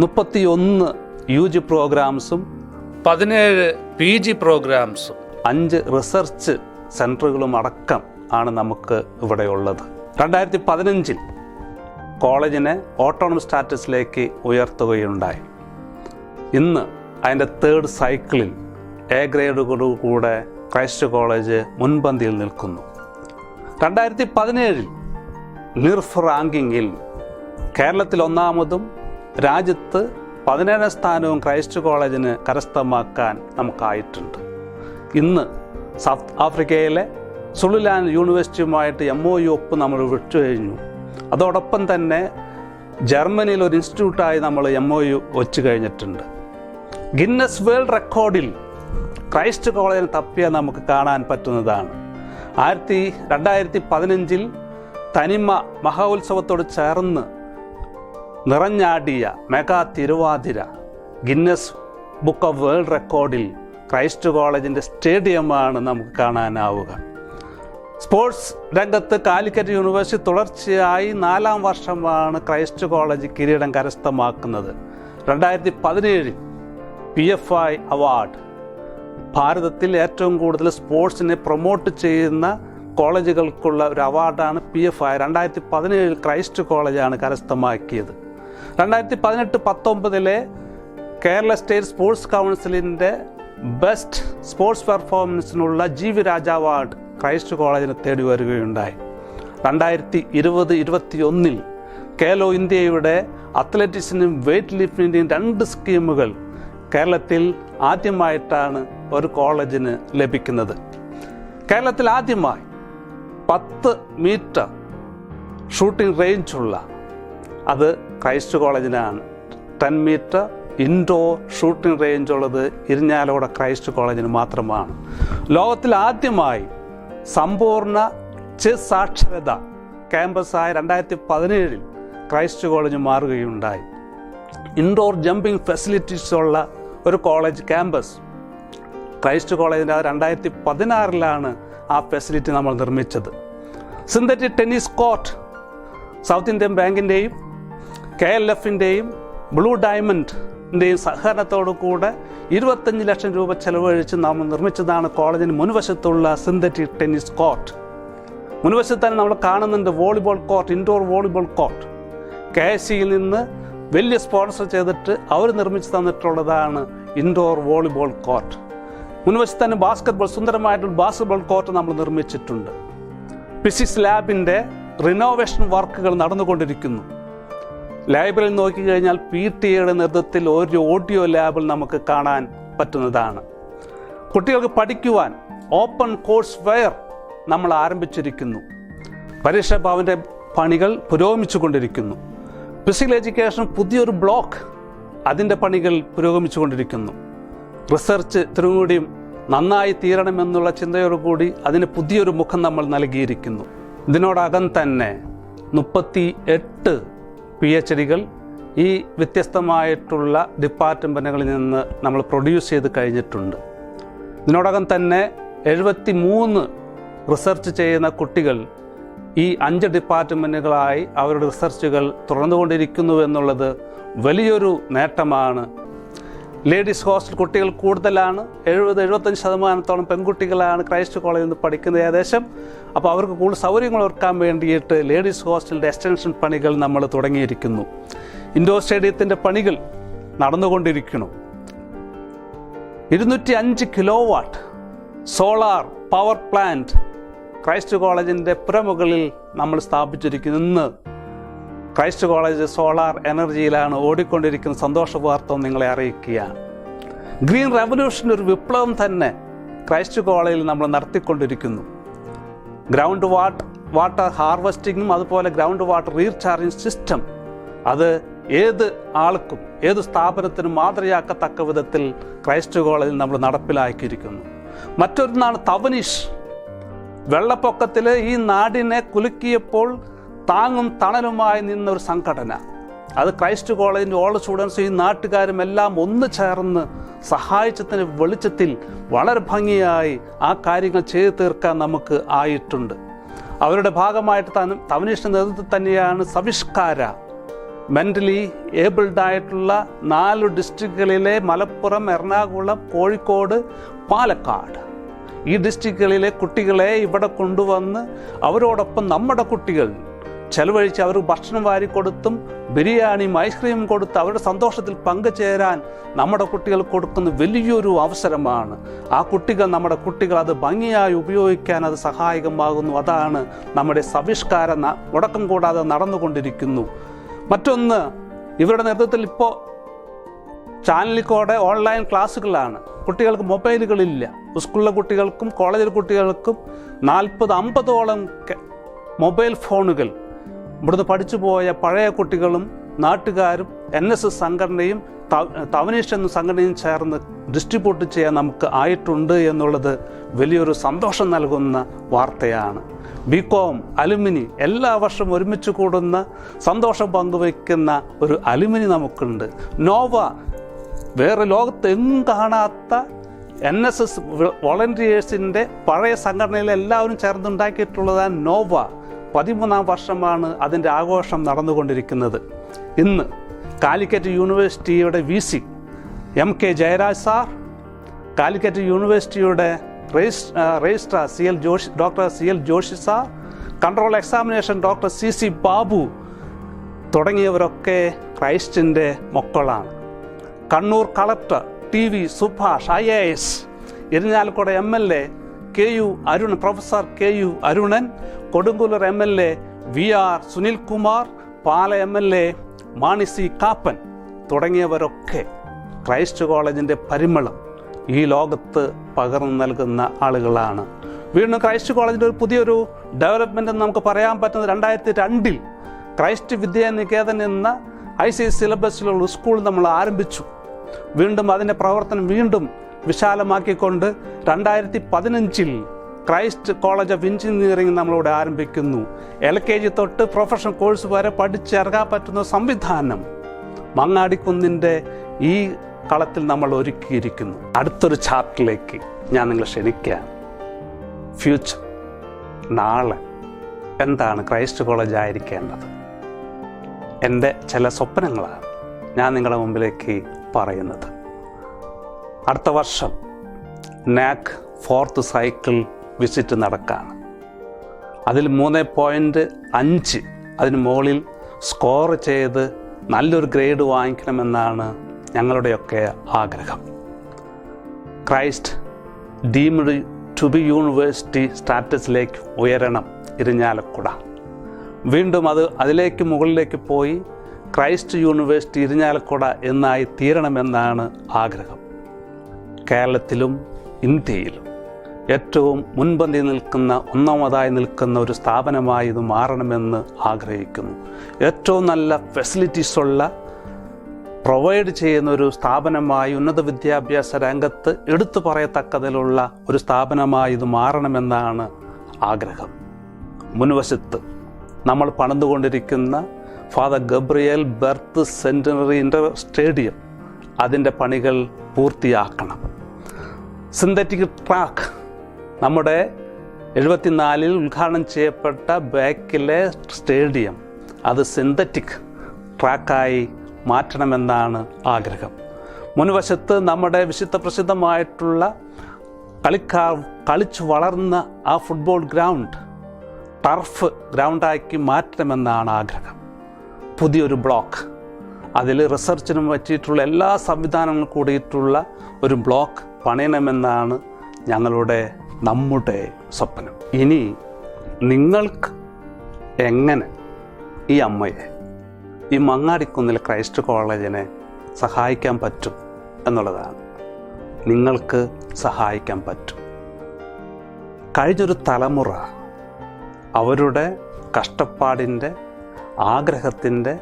S1: 31 UG പ്രോഗ്രാംസും 17 PG പ്രോഗ്രാംസും 5 റിസർച്ച് സെൻറ്ററുകളും അടക്കം ആണ് നമുക്ക് ഇവിടെ ഉള്ളത്. 2015 കോളേജിനെ ഓട്ടോണമസ് സ്റ്റാറ്റസിലേക്ക് ഉയർത്തുകയുണ്ടായി. ഇന്ന് അതിൻ്റെ 3rd സൈക്കിളിൽ A ഗ്രേഡോടുകൂടെ ക്രൈസ്റ്റ് കോളേജ് മുൻപന്തിയിൽ നിൽക്കുന്നു. 2017 നിർഫ് റാങ്കിങ്ങിൽ കേരളത്തിൽ 1ാമതും രാജ്യത്ത് 17ാം സ്ഥാനവും ക്രൈസ്റ്റ് കോളേജിന് കരസ്ഥമാക്കാൻ നമുക്കായിട്ടുണ്ട്. ഇന്ന് സൗത്ത് ആഫ്രിക്കയിലെ സുലുലാൻഡ് യൂണിവേഴ്സിറ്റിയുമായിട്ട് MOU ഒപ്പ് നമ്മൾ വിട്ടു കഴിഞ്ഞു. അതോടൊപ്പം തന്നെ ജർമ്മനിയിൽ ഒരു ഇൻസ്റ്റിറ്റ്യൂട്ടായി നമ്മൾ MOU വെച്ച് കഴിഞ്ഞിട്ടുണ്ട്. ഗിന്നസ് വേൾഡ് റെക്കോർഡിൽ ക്രൈസ്റ്റ് കോളേജിന് തപ്പിയാൽ നമുക്ക് കാണാൻ പറ്റുന്നതാണ്. 2015 തനിമ മഹോത്സവത്തോട് ചേർന്ന് നിറഞ്ഞാടിയ mega Thiruvathira Guinness book of world റെക്കോർഡിൽ ക്രൈസ്റ്റ് കോളേജിൻ്റെ സ്റ്റേഡിയമാണ് നമുക്ക് കാണാനാവുക. സ്പോർട്സ് രംഗത്ത് കാലിക്കറ്റ് യൂണിവേഴ്സിറ്റി തുടർച്ചയായി 4ാം വർഷമാണ് ക്രൈസ്റ്റ് കോളേജ് കിരീടം കരസ്ഥമാക്കുന്നത്. 2017 PFI അവാർഡ്, ഭാരതത്തിൽ ഏറ്റവും കൂടുതൽ സ്പോർട്സിനെ പ്രൊമോട്ട് ചെയ്യുന്ന കോളേജുകൾക്കുള്ള ഒരു അവാർഡാണ് PFI. 2017 ക്രൈസ്റ്റ് കോളേജാണ് കരസ്ഥമാക്കിയത്. 2018-19 കേരള സ്റ്റേറ്റ് സ്പോർട്സ് കൗൺസിലിൻ്റെ ബെസ്റ്റ് സ്പോർട്സ് പെർഫോമൻസിനുള്ള GV രാജ അവാർഡ് ക്രൈസ്റ്റ് കോളേജിന് തേടി വരികയുണ്ടായി. 2020-21 കേലോ ഇന്ത്യയുടെ അത്ലറ്റിക്സിനും വെയ്റ്റ് ലിഫ്റ്റിൻ്റെയും 2 സ്കീമുകൾ കേരളത്തിൽ ആദ്യമായിട്ടാണ് ഒരു കോളേജിന് ലഭിക്കുന്നത്. കേരളത്തിൽ ആദ്യമായി 10 മീറ്റർ ഷൂട്ടിംഗ് റേഞ്ചുള്ള അത് ക്രൈസ്റ്റ് കോളേജിനാണ്. 10 മീറ്റർ ഇൻഡോർ ഷൂട്ടിംഗ് റേഞ്ചുള്ളത് ഇരിഞ്ഞാലക്കുട ക്രൈസ്റ്റ് കോളേജിന് മാത്രമാണ്. ലോകത്തിൽ ആദ്യമായി സമ്പൂർണ്ണ ചെസ് സാക്ഷരത ക്യാമ്പസായ 2017 ക്രൈസ്റ്റ് കോളേജ് മാറുകയുണ്ടായി. ഇൻഡോർ ജമ്പിംഗ് ഫെസിലിറ്റീസ് ഉള്ള ഒരു കോളേജ് ക്യാമ്പസ് ക്രൈസ്റ്റ് കോളേജിൻ്റെ 2016 ആ ഫെസിലിറ്റി നമ്മൾ നിർമ്മിച്ചത്. Synthetic tennis court South Indian ബാങ്കിൻ്റെയും KLFൻ്റെയും ബ്ലൂ ഡയമണ്ടിൻ്റെയും സഹകരണത്തോടു കൂടെ 25 ലക്ഷം രൂപ ചെലവഴിച്ച് നമ്മൾ നിർമ്മിച്ചതാണ് കോളേജിന് മുൻവശത്തുള്ള സിന്തറ്റിക് ടെന്നീസ് കോർട്ട്. മുൻവശത്ത് തന്നെ നമ്മൾ കാണുന്നുണ്ട് volleyball court, indoor volleyball court. KSCയിൽ നിന്ന് വലിയ സ്പോൺസർ ചെയ്തിട്ട് അവർ നിർമ്മിച്ച് തന്നിട്ടുള്ളതാണ് ഇൻഡോർ വോളിബോൾ കോർട്ട്. മുൻവശത്ത് തന്നെ ബാസ്കറ്റ്ബോൾ, സുന്ദരമായിട്ടുള്ള ബാസ്കറ്റ്ബോൾ കോർട്ട് നമ്മൾ നിർമ്മിച്ചിട്ടുണ്ട്. ഫിസിക്സ് ലാബിൻ്റെ റിനോവേഷൻ വർക്കുകൾ നടന്നുകൊണ്ടിരിക്കുന്നു. ലൈബ്രറിയിൽ നോക്കിക്കഴിഞ്ഞാൽ PTA നേതൃത്വത്തിൽ ഒരു ഓഡിയോ ലാബിൽ നമുക്ക് കാണാൻ പറ്റുന്നതാണ്. കുട്ടികൾക്ക് പഠിക്കുവാൻ ഓപ്പൺ കോഴ്സ് വെയർ നമ്മൾ ആരംഭിച്ചിരിക്കുന്നു. പരീക്ഷാ ഭവൻ്റെ പണികൾ പുരോഗമിച്ചു കൊണ്ടിരിക്കുന്നു. ഫിസിക്കൽ എഡ്യൂക്കേഷൻ പുതിയൊരു ബ്ലോക്ക്, അതിൻ്റെ പണികൾ പുരോഗമിച്ചു കൊണ്ടിരിക്കുന്നു. റിസർച്ച് ഇത്തിരികൂടിയും നന്നായി തീരണമെന്നുള്ള ചിന്തയോടുകൂടി അതിന് പുതിയൊരു മുഖം നമ്മൾ നൽകിയിരിക്കുന്നു. ഇതിനോടകം തന്നെ 38 PhDകൾ ഈ വ്യത്യസ്തമായിട്ടുള്ള ഡിപ്പാർട്ട്മെൻറ്റുകളിൽ നിന്ന് നമ്മൾ പ്രൊഡ്യൂസ് ചെയ്ത് കഴിഞ്ഞിട്ടുണ്ട്. ഇതിനോടകം തന്നെ 73 റിസർച്ച് ചെയ്യുന്ന കുട്ടികൾ ഈ 5 ഡിപ്പാർട്ട്മെൻറ്റുകളായി അവരുടെ റിസർച്ചുകൾ തുടർന്നുകൊണ്ടിരിക്കുന്നു എന്നുള്ളത് വലിയൊരു നേട്ടമാണ്. ലേഡീസ് ഹോസ്റ്റൽ കുട്ടികൾ കൂടുതലാണ്. 70-75% പെൺകുട്ടികളാണ് ക്രൈസ്റ്റ് കോളേജിൽ നിന്ന് പഠിക്കുന്നത് ഏകദേശം. അപ്പോൾ അവർക്ക് കൂടുതൽ സൗകര്യങ്ങൾ ഒരുക്കാൻ വേണ്ടിയിട്ട് ലേഡീസ് ഹോസ്റ്റലിൻ്റെ എക്സ്റ്റൻഷൻ പണികൾ നമ്മൾ തുടങ്ങിയിരിക്കുന്നു. ഇൻഡോർ സ്റ്റേഡിയത്തിൻ്റെ പണികൾ നടന്നുകൊണ്ടിരിക്കുന്നു. 205 kilowatt solar power plant Christ കോളേജിൻ്റെ പുരമുകളിൽ നമ്മൾ സ്ഥാപിച്ചിരിക്കുന്നു. ഇന്ന് ക്രൈസ്റ്റ് കോളേജ് സോളാർ എനർജിയിലാണ് ഓടിക്കൊണ്ടിരിക്കുന്ന സന്തോഷ വാർത്ത നിങ്ങളെ അറിയിക്കുകയാണ്. ഗ്രീൻ റെവല്യൂഷൻ്റെ ഒരു വിപ്ലവം തന്നെ ക്രൈസ്റ്റ് കോളേജിൽ നമ്മൾ നടത്തിക്കൊണ്ടിരിക്കുന്നു. ഗ്രൗണ്ട് വാട്ടർ ഹാർവെസ്റ്റിങ്ങും അതുപോലെ ഗ്രൗണ്ട് വാട്ടർ റീചാർജിങ് സിസ്റ്റം അത് ഏത് ആൾക്കും ഏത് സ്ഥാപനത്തിനും മാതൃകയാക്കത്തക്ക വിധത്തിൽ ക്രൈസ്റ്റ് കോളേജിൽ നമ്മൾ നടപ്പിലാക്കിയിരിക്കുന്നു. മറ്റൊന്നാണ് തവനീഷ്. വെള്ളപ്പൊക്കത്തിൽ ഈ നാടിനെ കുലുക്കിയപ്പോൾ താങ്ങും തണലുമായി നിന്ന ഒരു സംഘടന. അത് ക്രൈസ്റ്റ് കോളേജിൻ്റെ ഓൾ സ്റ്റുഡൻസും ഈ നാട്ടുകാരും എല്ലാം ഒന്ന് ചേർന്ന് സഹായിച്ചതിൻ്റെ വെളിച്ചത്തിൽ വളരെ ഭംഗിയായി ആ കാര്യങ്ങൾ ചെയ്തു തീർക്കാൻ നമുക്ക് ആയിട്ടുണ്ട്. അവരുടെ ഭാഗമായിട്ട് തവനീഷിൻ്റെ നേതൃത്വത്തിൽ തന്നെയാണ് സവിഷ്കാര മെൻ്റലി ഏബിൾഡ് ആയിട്ടുള്ള 4 ഡിസ്ട്രിക്റ്റുകളിലെ മലപ്പുറം, എറണാകുളം, കോഴിക്കോട്, പാലക്കാട് ഈ ഡിസ്ട്രിക്റ്റുകളിലെ കുട്ടികളെ ഇവിടെ കൊണ്ടുവന്ന് അവരോടൊപ്പം നമ്മുടെ കുട്ടികൾ ചെലവഴിച്ച് അവർ ഭക്ഷണം വാരിക്കൊടുത്തും ബിരിയാണിയും ഐസ്ക്രീമും കൊടുത്ത് അവരുടെ സന്തോഷത്തിൽ പങ്കുചേരാൻ നമ്മുടെ കുട്ടികൾ കൊടുക്കുന്ന വലിയൊരു അവസരമാണ്. ആ കുട്ടികൾ നമ്മുടെ കുട്ടികൾ അത് ഭംഗിയായി ഉപയോഗിക്കാൻ അത് സഹായകമാകുന്നു. അതാണ് നമ്മുടെ സവിഷ്കാരം മുടക്കം കൂടാതെ നടന്നുകൊണ്ടിരിക്കുന്നു. മറ്റൊന്ന്, ഇവരുടെ നേതൃത്വത്തിൽ ഇപ്പോൾ ചാനലിൽ കൂടെ ഓൺലൈൻ ക്ലാസ്സുകളാണ്. കുട്ടികൾക്ക് മൊബൈലുകളില്ല. സ്കൂളിലെ കുട്ടികൾക്കും കോളേജിലെ കുട്ടികൾക്കും 40-50ഓളം മൊബൈൽ ഫോണുകൾ ഇവിടുന്ന് പഠിച്ചു പോയ പഴയ കുട്ടികളും നാട്ടുകാരും NSS സംഘടനയും തവനീഷ് എന്ന സംഘടനയും ചേർന്ന് ഡിസ്ട്രിബ്യൂട്ട് ചെയ്യാൻ നമുക്ക് ആയിട്ടുണ്ട് എന്നുള്ളത് വലിയൊരു സന്തോഷം നൽകുന്ന വാർത്തയാണ്. BCom അലുമിനി എല്ലാ വർഷവും ഒരുമിച്ച് കൂടുന്ന സന്തോഷം പങ്കുവയ്ക്കുന്ന ഒരു അലുമിനി നമുക്കുണ്ട്. നോവ, വേറെ ലോകത്ത് എങ്ങും കാണാത്ത NSS വോളണ്ടിയേഴ്സിൻ്റെ പഴയ സംഘടനയിൽ എല്ലാവരും ചേർന്നുണ്ടാക്കിയിട്ടുള്ളതാണ് നോവ. 13ാം വർഷമാണ് അതിൻ്റെ ആഘോഷം നടന്നുകൊണ്ടിരിക്കുന്നത്. ഇന്ന് കാലിക്കറ്റ് യൂണിവേഴ്സിറ്റിയുടെ VC MK Jayaraj sir, Calicut യൂണിവേഴ്സിറ്റിയുടെ registrar doctor CL Joshi sir, control examination doctor CC Babu തുടങ്ങിയവരൊക്കെ ക്രൈസ്റ്റിൻ്റെ മക്കളാണ്. Kannur collector TV Subhash IAS, Irinjalakuda MLA KU Arun, professor KU Arunan, Kodungallur MLA VR Sunilkumar, Pala MLA Mani C Kappan തുടങ്ങിയവരൊക്കെ ക്രൈസ്റ്റ് കോളേജിൻ്റെ പരിമളം ഈ ലോകത്ത് പകർന്നു നൽകുന്ന ആളുകളാണ്. വീണ്ടും ക്രൈസ്റ്റ് കോളേജിൻ്റെ ഒരു പുതിയൊരു ഡെവലപ്മെൻ്റ് എന്ന് നമുക്ക് പറയാൻ പറ്റുന്നത് 2002 ക്രൈസ്റ്റ് വിദ്യാനികേതൻ എന്ന ICSE സിലബസിലുള്ള സ്കൂൾ നമ്മൾ ആരംഭിച്ചു. വീണ്ടും അതിൻ്റെ പ്രവർത്തനം വീണ്ടും വിശാലമാക്കിക്കൊണ്ട് 2015 ക്രൈസ്റ്റ് കോളേജ് ഓഫ് എഞ്ചിനീയറിംഗ് നമ്മളിവിടെ ആരംഭിക്കുന്നു. LKG തൊട്ട് പ്രൊഫഷണൽ കോഴ്സ് വരെ പഠിച്ചിറങ്ങാൻ പറ്റുന്ന സംവിധാനം മങ്ങാടിക്കുന്നിൻ്റെ ഈ കളത്തിൽ നമ്മൾ ഒരുക്കിയിരിക്കുന്നു. അടുത്തൊരു ചാപ്റ്ററിലേക്ക് ഞാൻ നിങ്ങളെ ക്ഷണിക്കുകയാണ്. ഫ്യൂച്ചർ, നാളെ എന്താണ് ക്രൈസ്റ്റ് കോളേജ് ആയിരിക്കേണ്ടത്? എൻ്റെ ചില സ്വപ്നങ്ങളാണ് ഞാൻ നിങ്ങളുടെ മുമ്പിലേക്ക് പറയുന്നത്. അടുത്ത വർഷം NAC 4th സൈക്കിൾ വിസിറ്റ് നടക്കുകയാണ്. അതിൽ 3.5 അതിന് മുകളിൽ സ്കോർ ചെയ്ത് നല്ലൊരു ഗ്രേഡ് വാങ്ങിക്കണമെന്നാണ് ഞങ്ങളുടെയൊക്കെ ആഗ്രഹം. Christ deemed to be university സ്റ്റാറ്റസിലേക്ക് ഉയരണം ഇരിഞ്ഞാലക്കുട. വീണ്ടും അതിലേക്ക് മുകളിലേക്ക് പോയി ക്രൈസ്റ്റ് യൂണിവേഴ്സിറ്റി ഇരിഞ്ഞാലക്കുട എന്നായി തീരണമെന്നാണ് ആഗ്രഹം. കേരളത്തിലും ഇന്ത്യയിലും ഏറ്റവും മുൻപന്തി നിൽക്കുന്ന, ഒന്നാമതായി നിൽക്കുന്ന ഒരു സ്ഥാപനമായി ഇത് മാറണമെന്ന് ആഗ്രഹിക്കുന്നു. ഏറ്റവും നല്ല ഫെസിലിറ്റീസുള്ള പ്രൊവൈഡ് ചെയ്യുന്ന ഒരു സ്ഥാപനമായി ഉന്നത വിദ്യാഭ്യാസ രംഗത്ത് എടുത്തു പറയത്തക്കതിലുള്ള ഒരു സ്ഥാപനമായി ഇത് മാറണമെന്നാണ് ആഗ്രഹം. മുൻവശത്ത് നമ്മൾ പണിതുകൊണ്ടിരിക്കുന്ന ഫാദർ ഗബ്രിയേൽ ബെർത്ത് സെൻറ്റിനറി ഇൻ്റർ സ്റ്റേഡിയം, അതിൻ്റെ പണികൾ പൂർത്തിയാക്കണം. സിന്തറ്റിക് ട്രാക്ക്, നമ്മുടെ 74 ഉദ്ഘാടനം ചെയ്യപ്പെട്ട ബാക്കിലെ സ്റ്റേഡിയം, അത് സിന്തറ്റിക് ട്രാക്കായി മാറ്റണമെന്നാണ് ആഗ്രഹം. മുൻവശത്ത് നമ്മുടെ വിശുദ്ധ പ്രസിദ്ധമായിട്ടുള്ള കളിച്ചു വളർന്ന ആ ഫുട്ബോൾ ഗ്രൗണ്ട് ടർഫ് ഗ്രൗണ്ടാക്കി മാറ്റണമെന്നാണ് ആഗ്രഹം. പുതിയൊരു ബ്ലോക്ക്, അതിൽ റിസർച്ചിനും പറ്റിയിട്ടുള്ള എല്ലാ സംവിധാനങ്ങളും കൂടിയിട്ടുള്ള ഒരു ബ്ലോക്ക് പണിയണമെന്നാണ് നമ്മുടെ സ്വപ്നം. ഇനി നിങ്ങൾക്ക് എങ്ങനെ ഈ അമ്മയെ, ഈ മങ്ങാടിക്കുന്നിലെ ക്രൈസ്റ്റ് കോളേജിനെ സഹായിക്കാൻ പറ്റും എന്നുള്ളതാണ്. നിങ്ങൾക്ക് സഹായിക്കാൻ പറ്റും. കഴിഞ്ഞൊരു തലമുറ അവരുടെ കഷ്ടപ്പാടിൻ്റെ, ആഗ്രഹത്തിൻ്റെ,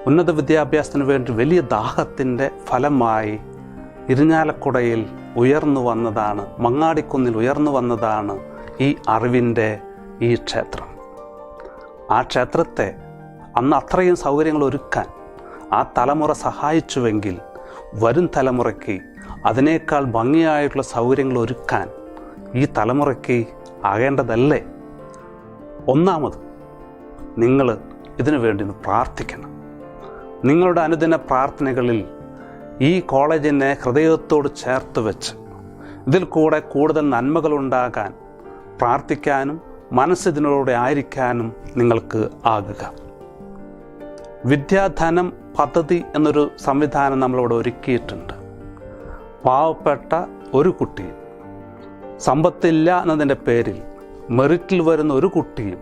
S1: ഉന്നത വിദ്യാഭ്യാസത്തിന് വേണ്ടി വലിയ ദാഹത്തിൻ്റെ ഫലമായി ഇരിഞ്ഞാലക്കുടയിൽ ഉയർന്നു വന്നതാണ്, മങ്ങാടിക്കുന്നിൽ ഉയർന്നു വന്നതാണ് ഈ അറിവിൻ്റെ ഈ ക്ഷേത്രം. ആ ക്ഷേത്രത്തെ അന്ന് അത്രയും സൗകര്യങ്ങൾ ഒരുക്കാൻ ആ തലമുറ സഹായിച്ചുവെങ്കിൽ വരും തലമുറയ്ക്ക് അതിനേക്കാൾ ഭംഗിയായിട്ടുള്ള സൗകര്യങ്ങൾ ഒരുക്കാൻ ഈ തലമുറയ്ക്ക് ആകേണ്ടതല്ലേ? ഒന്നാമത് നിങ്ങൾ ഇതിനു വേണ്ടി പ്രാർത്ഥിക്കണം. നിങ്ങളുടെ അനുദിന പ്രാർത്ഥനകളിൽ ഈ കോളേജിനെ ഹൃദയത്തോട് ചേർത്ത് വെച്ച് ഇതിൽ കൂടെ കൂടുതൽ നന്മകളുണ്ടാകാൻ പ്രാർത്ഥിക്കാനും മനസ്സിതിനോടെ ആയിരിക്കാനും നിങ്ങൾക്ക് ആകുക. വിദ്യാധനം പദ്ധതി എന്നൊരു സംവിധാനം നമ്മളിവിടെ ഒരുക്കിയിട്ടുണ്ട്. പാവപ്പെട്ട ഒരു കുട്ടിയും സമ്പത്തില്ല എന്നതിൻ്റെ പേരിൽ മെറിറ്റിൽ വരുന്ന ഒരു കുട്ടിയും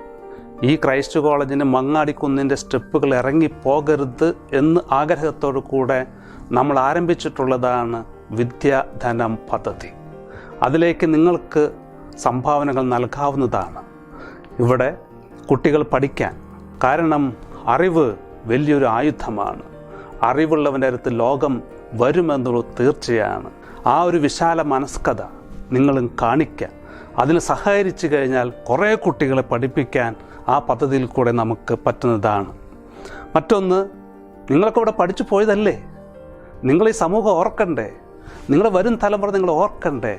S1: ഈ ക്രൈസ്റ്റ് കോളേജിൻ്റെ മങ്ങാടിക്കുന്നിൻ്റെ സ്റ്റെപ്പുകൾ ഇറങ്ങിപ്പോകരുത് എന്ന് ആഗ്രഹത്തോടു കൂടെ നമ്മൾ ആരംഭിച്ചിട്ടുള്ളതാണ് വിദ്യാധനം പദ്ധതി. അതിലേക്ക് നിങ്ങൾക്ക് സംഭാവനകൾ നൽകാവുന്നതാണ്. ഇവിടെ കുട്ടികൾ പഠിക്കാൻ, കാരണം അറിവ് വലിയൊരു ആയുധമാണ്. അറിവുള്ളവൻ്റെ അടുത്ത് ലോകം വരുമെന്നുള്ളത് തീർച്ചയാണ്. ആ ഒരു വിശാല മനസ്കത നിങ്ങളും കാണിക്കുക. അതിന് സഹകരിച്ചു കഴിഞ്ഞാൽ കുറേ കുട്ടികളെ പഠിപ്പിക്കാൻ ആ പദ്ധതിയിൽ കൂടെ നമുക്ക് പറ്റുന്നതാണ്. മറ്റൊന്ന്, നിങ്ങളൊക്കെ ഇവിടെ പഠിച്ചു പോയതല്ലേ, നിങ്ങൾ ഈ സമൂഹം ഓർക്കണ്ടേ? നിങ്ങളുടെ വരും തലമുറ നിങ്ങൾ ഓർക്കണ്ടേ?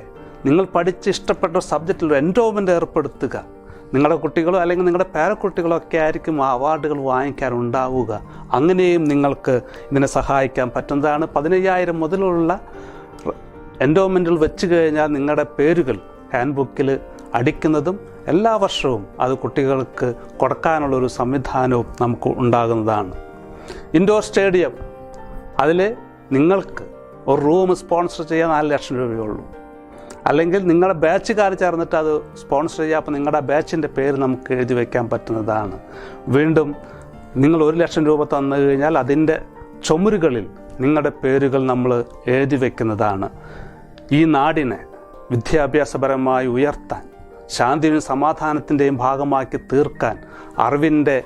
S1: നിങ്ങൾ പഠിച്ച് ഇഷ്ടപ്പെട്ട സബ്ജക്റ്റിൽ ഒരു എൻഡോമെൻ്റ് ഏർപ്പെടുത്തുക. നിങ്ങളുടെ കുട്ടികളോ അല്ലെങ്കിൽ നിങ്ങളുടെ പേരക്കുട്ടികളോ ഒക്കെ ആയിരിക്കും ആ അവാർഡുകൾ വാങ്ങിക്കാനുണ്ടാവുക. അങ്ങനെയും നിങ്ങൾക്ക് ഇതിനെ സഹായിക്കാൻ പറ്റുന്നതാണ്. 15,000 മുതലുള്ള എൻഡോമെൻറ്റിൽ വെച്ച് കഴിഞ്ഞാൽ നിങ്ങളുടെ പേരുകൾ ഹാൻഡ് ബുക്കിൽ അടിക്കുന്നതും എല്ലാ വർഷവും അത് കുട്ടികൾക്ക് കൊടുക്കാനുള്ളൊരു സംവിധാനവും നമുക്ക് ഉണ്ടാകുന്നതാണ്. ഇൻഡോർ സ്റ്റേഡിയം, അതിൽ നിങ്ങൾക്ക് ഒരു റൂം സ്പോൺസർ ചെയ്യാൻ 4 ലക്ഷം രൂപയുള്ളൂ. അല്ലെങ്കിൽ നിങ്ങളുടെ ബാച്ചുകാർ ചേർന്നിട്ട് അത് സ്പോൺസർ ചെയ്യുക. അപ്പോൾ നിങ്ങളുടെ ബാച്ചിൻ്റെ പേര് നമുക്ക് എഴുതി വയ്ക്കാൻ പറ്റുന്നതാണ്. വീണ്ടും നിങ്ങൾ 1 ലക്ഷം രൂപ തന്നു കഴിഞ്ഞാൽ അതിൻ്റെ ചുമരുകളിൽ നിങ്ങളുടെ പേരുകൾ നമ്മൾ എഴുതി വയ്ക്കുന്നതാണ്. ഈ നാടിനെ വിദ്യാഭ്യാസപരമായി ഉയർത്താൻ, ശാന്തിയും സമാധാനത്തിൻ്റെയും ഭാഗമാക്കി തീർക്കാൻ, അറിവിൻ്റെ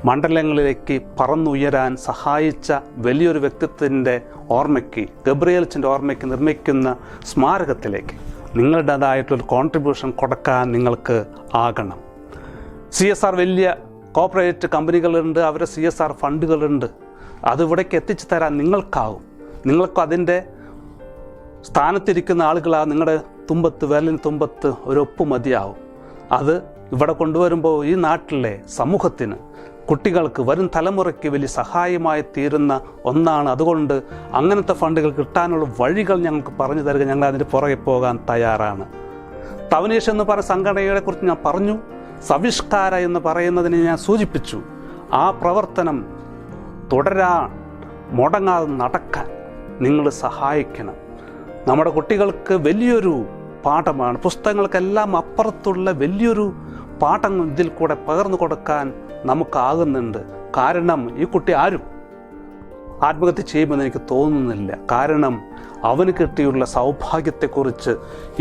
S1: മണ്ഡലങ്ങളിലേക്ക് പറന്നുയരാൻ സഹായിച്ച വലിയൊരു വ്യക്തിത്വത്തിൻ്റെ ഓർമ്മയ്ക്ക്, ഗബ്രിയേലച്ചൻ്റെ ഓർമ്മയ്ക്ക് നിർമ്മിക്കുന്ന സ്മാരകത്തിലേക്ക് നിങ്ങളുടേതായിട്ടുള്ളൊരു കോൺട്രിബ്യൂഷൻ കൊടുക്കാൻ നിങ്ങൾക്ക് ആകണം. CSR വലിയ കോർപ്പറേറ്റ് കമ്പനികളുണ്ട്, അവരുടെ CSR ഫണ്ടുകളുണ്ട്. അത് ഇവിടേക്ക് എത്തിച്ചു തരാൻ നിങ്ങൾക്കാവും. നിങ്ങൾക്ക് അതിൻ്റെ സ്ഥാനത്തിരിക്കുന്ന ആളുകളാണ് നിങ്ങളുടെ തുമ്പത്ത്, വിരലിന് തുമ്പത്ത് ഒരു ഒപ്പ് മതിയാവും. അത് ഇവിടെ കൊണ്ടുവരുമ്പോൾ ഈ നാട്ടിലെ സമൂഹത്തിന്, കുട്ടികൾക്ക്, വരും തലമുറയ്ക്ക് വലിയ സഹായമായി തീരുന്ന ഒന്നാണ്. അതുകൊണ്ട് അങ്ങനത്തെ ഫണ്ടുകൾ കിട്ടാനുള്ള വഴികൾ ഞങ്ങൾക്ക് പറഞ്ഞു തരിക. ഞങ്ങൾ അതിൻ്റെ പുറകെ പോകാൻ തയ്യാറാണ്. തവനീഷ് എന്ന് പറയുന്ന സംഘടനയെക്കുറിച്ച് ഞാൻ പറഞ്ഞു. സവിഷ്കാര എന്ന് പറയുന്നതിനെ ഞാൻ സൂചിപ്പിച്ചു. ആ പ്രവർത്തനം തുടരാൻ, മുടങ്ങാതെ നടക്കാൻ നിങ്ങൾ സഹായിക്കണം. നമ്മുടെ കുട്ടികൾക്ക് വലിയൊരു പാഠമാണ്. പുസ്തകങ്ങൾക്കെല്ലാം അപ്പുറത്തുള്ള വലിയൊരു പാഠം ഇതിൽ കൂടെ പകർന്നു കൊടുക്കാൻ നമുക്കാകുന്നുണ്ട്. കാരണം ഈ കുട്ടി ആരും ആത്മഹത്യ ചെയ്യുമെന്ന് എനിക്ക് തോന്നുന്നില്ല. കാരണം അവന് കിട്ടിയുള്ള സൗഭാഗ്യത്തെക്കുറിച്ച്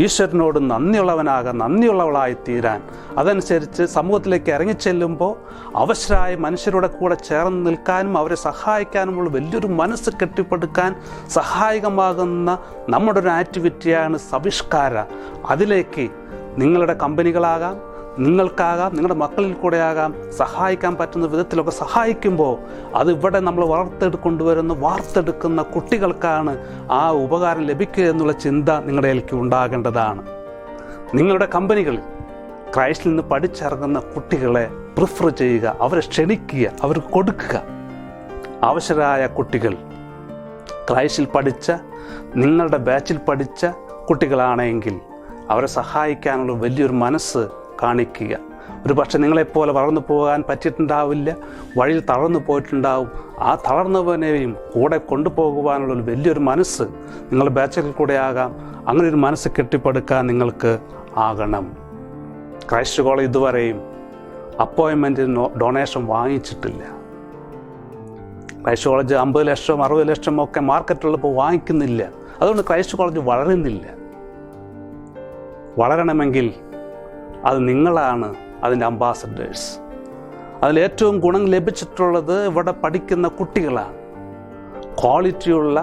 S1: ഈശ്വരനോട് നന്ദിയുള്ളവളായി തീരാൻ, അതനുസരിച്ച് സമൂഹത്തിലേക്ക് ഇറങ്ങിച്ചെല്ലുമ്പോൾ അവശരായ മനുഷ്യരുടെ കൂടെ ചേർന്ന് നിൽക്കാനും അവരെ സഹായിക്കാനുമുള്ള വലിയൊരു മനസ്സ് കെട്ടിപ്പടുക്കാൻ സഹായകമാകുന്ന നമ്മുടെ ഒരു ആക്ടിവിറ്റിയാണ് സവിഷ്കാര. അതിലേക്ക് നിങ്ങളുടെ കമ്പനികളാകാം, നിങ്ങൾക്കാകാം, നിങ്ങളുടെ മക്കളിൽ കൂടെ ആകാം, സഹായിക്കാൻ പറ്റുന്ന വിധത്തിലൊക്കെ സഹായിക്കുമ്പോൾ അത് ഇവിടെ നമ്മൾ വാർത്തെടുക്കുന്ന കുട്ടികൾക്കാണ് ആ ഉപകാരം ലഭിക്കുക എന്നുള്ള ചിന്ത നിങ്ങളുടെ എനിക്ക് ഉണ്ടാകേണ്ടതാണ്. നിങ്ങളുടെ കമ്പനികളിൽ ക്രൈസ്റ്റിൽ നിന്ന് പഠിച്ചിറങ്ങുന്ന കുട്ടികളെ പ്രിഫർ ചെയ്യുക, അവരെ ക്ഷണിക്കുക, അവർക്ക് കൊടുക്കുക. അവശരായ കുട്ടികൾ ക്രൈസ്റ്റിൽ പഠിച്ച, നിങ്ങളുടെ ബാച്ചിൽ പഠിച്ച കുട്ടികളാണെങ്കിൽ അവരെ സഹായിക്കാനുള്ള വലിയൊരു മനസ്സ് കാണിക്കുക. ഒരു പക്ഷേ നിങ്ങളെപ്പോലെ വളർന്നു പോകാൻ പറ്റിയിട്ടുണ്ടാവില്ല, വഴിയിൽ തളർന്നു പോയിട്ടുണ്ടാവും. ആ തളർന്നവനെയും കൂടെ കൊണ്ടുപോകുവാനുള്ളൊരു വലിയൊരു മനസ്സ് നിങ്ങളുടെ ബാച്ചുകളിൽ കൂടെ ആകാം. അങ്ങനെ ഒരു മനസ്സ് കെട്ടിപ്പടുക്കാൻ നിങ്ങൾക്ക് ആകണം. ക്രൈസ്റ്റ് കോളേജ് ഇതുവരെയും അപ്പോയിൻമെൻറ്റിന് ഡൊണേഷൻ വാങ്ങിച്ചിട്ടില്ല. ക്രൈസ്റ്റ് കോളേജ് 50 ലക്ഷം 60 ലക്ഷം ഒക്കെ മാർക്കറ്റുള്ളപ്പോൾ വാങ്ങിക്കുന്നില്ല. അതുകൊണ്ട് ക്രൈസ്റ്റ് കോളേജ് വളരുന്നില്ല. വളരണമെങ്കിൽ അത് നിങ്ങളാണ് അതിൻ്റെ അംബാസഡേഴ്സ്. അതിലേറ്റവും ഗുണം ലഭിച്ചിട്ടുള്ളത് ഇവിടെ പഠിക്കുന്ന കുട്ടികളാണ്. ക്വാളിറ്റിയുള്ള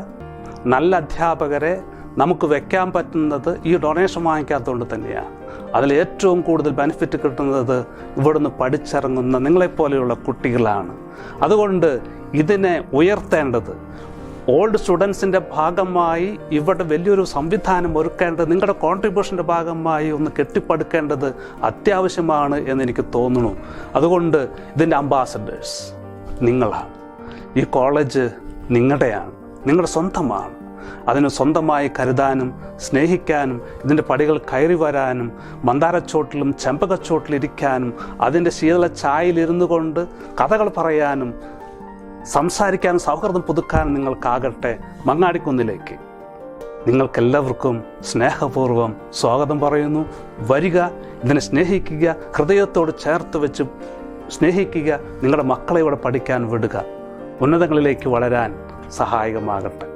S1: നല്ല അധ്യാപകരെ, നമുക്ക് വെക്കാൻ പറ്റുന്നത് ഈ ഡൊണേഷൻ വാങ്ങിക്കാത്തതുകൊണ്ട് തന്നെയാണ്. അതിൽ ഏറ്റവും കൂടുതൽ ബെനിഫിറ്റ് കിട്ടുന്നത് ഇവിടുന്ന് പഠിച്ചിറങ്ങുന്ന നിങ്ങളെപ്പോലെയുള്ള കുട്ടികളാണ്. അതുകൊണ്ട് ഇതിനെ ഉയർത്തേണ്ടത്, ഓൾഡ് സ്റ്റുഡൻസിൻ്റെ ഭാഗമായി ഇവിടെ വലിയൊരു സംവിധാനം ഒരുക്കേണ്ടത്, നിങ്ങളുടെ കോൺട്രിബ്യൂഷൻ്റെ ഭാഗമായി ഒന്ന് കെട്ടിപ്പടുക്കേണ്ടത് അത്യാവശ്യമാണ് എന്നെനിക്ക് തോന്നുന്നു. അതുകൊണ്ട് ഇതിൻ്റെ അംബാസഡേഴ്സ് നിങ്ങളാണ്. ഈ കോളേജ് നിങ്ങളുടെയാണ്, നിങ്ങളുടെ സ്വന്തമാണ്. അതിന് സ്വന്തമായി കരുതാനും സ്നേഹിക്കാനും ഇതിൻ്റെ പടികൾ കയറി വരാനും മന്ദാരച്ചോട്ടിലും ചെമ്പകച്ചോട്ടിലിരിക്കാനും അതിൻ്റെ ശീതള ചായയിലിരുന്നു കൊണ്ട് കഥകൾ പറയാനും സംസാരിക്കാനും സൗഹൃദം പുതുക്കാനും നിങ്ങൾക്കാകട്ടെ. മങ്ങാടിക്കുന്നിലേക്ക് നിങ്ങൾക്കെല്ലാവർക്കും സ്നേഹപൂർവ്വം സ്വാഗതം പറയുന്നു. വരിക, ഇതിനെ സ്നേഹിക്കുക, ഹൃദയത്തോട് ചേർത്ത് വെച്ച് സ്നേഹിക്കുക. നിങ്ങളുടെ മക്കളെ ഇവിടെ പഠിക്കാൻ വിടുക. ഉന്നതങ്ങളിലേക്ക് വളരാൻ സഹായകമാകട്ടെ.